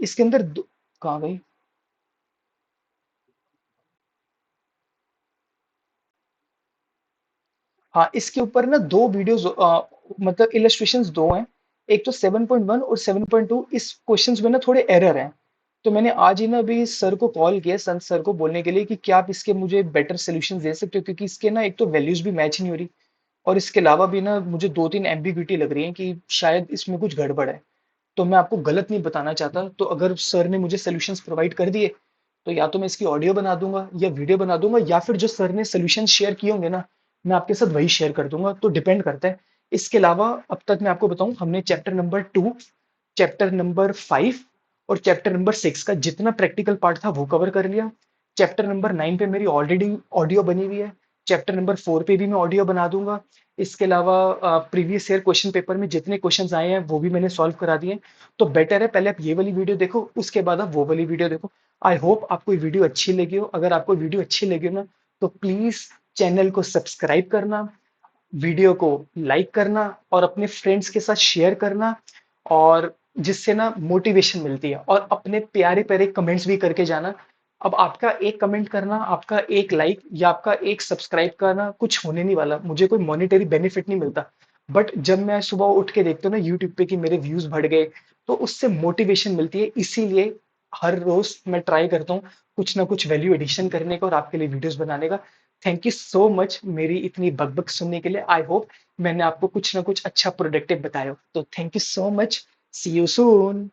इसके अंदर कहाँ गई। हाँ, इसके ऊपर ना दो वीडियोस, मतलब इलस्ट्रेशंस दो हैं। एक तो 7.1 और 7.2, इस क्वेश्चंस में ना थोड़े एरर हैं। तो मैंने आज ही ना अभी सर को कॉल किया, संत सर को, बोलने के लिए कि क्या आप इसके मुझे बेटर सोल्यूशन दे सकते हो, क्योंकि इसके ना एक तो वैल्यूज भी मैच नहीं हो रही, और इसके अलावा भी ना मुझे दो तीन एम्बिग्यूटी लग रही है कि शायद इसमें कुछ गड़बड़ है। तो मैं आपको गलत नहीं बताना चाहता। तो अगर सर ने मुझे सोल्यूशंस प्रोवाइड कर दिए, तो या तो मैं इसकी ऑडियो बना दूंगा या वीडियो बना दूंगा, या फिर जो सर ने सोल्यूशन शेयर किए होंगे ना, मैं आपके साथ वही शेयर कर दूंगा। तो डिपेंड करता है। इसके अलावा अब तक मैं आपको बताऊं, हमने चैप्टर नंबर 2, चैप्टर नंबर 5 और चैप्टर नंबर 6 का जितना प्रैक्टिकल पार्ट था वो कवर कर लिया। चैप्टर नंबर 9 पे मेरी ऑलरेडी ऑडियो बनी हुई है। चैप्टर नंबर 4 पे भी मैं ऑडियो बना दूंगा। इसके अलावा प्रीवियस ईयर क्वेश्चन पेपर में जितने क्वेश्चंस आए हैं वो भी मैंने सॉल्व करा दिए। तो बेटर है पहले आप ये वाली वीडियो देखो, उसके बाद आप वो वाली वीडियो देखो। आई होप आपको ये वीडियो अच्छी लगी हो। अगर आपको वीडियो अच्छी लगी हो ना, तो प्लीज चैनल को सब्सक्राइब करना, वीडियो को लाइक करना, और अपने फ्रेंड्स के साथ शेयर करना, और जिससे ना मोटिवेशन मिलती है। और अपने प्यारे प्यारे कमेंट्स भी करके जाना। अब आपका एक कमेंट करना, आपका एक लाइक या आपका एक सब्सक्राइब करना कुछ होने नहीं वाला, मुझे कोई मॉनेटरी बेनिफिट नहीं मिलता। बट जब मैं सुबह उठ के देखता हूँ ना यूट्यूब पे कि मेरे व्यूज बढ़ गए, तो उससे मोटिवेशन मिलती है। इसीलिए हर रोज मैं ट्राई करता हूँ कुछ ना कुछ वैल्यू एडिशन करने का और आपके लिए वीडियोस बनाने का। थैंक यू सो मच मेरी इतनी बकबक सुनने के लिए। आई होप मैंने आपको कुछ ना कुछ अच्छा प्रोडक्टिव बताया हो। तो thank you so much, see you soon.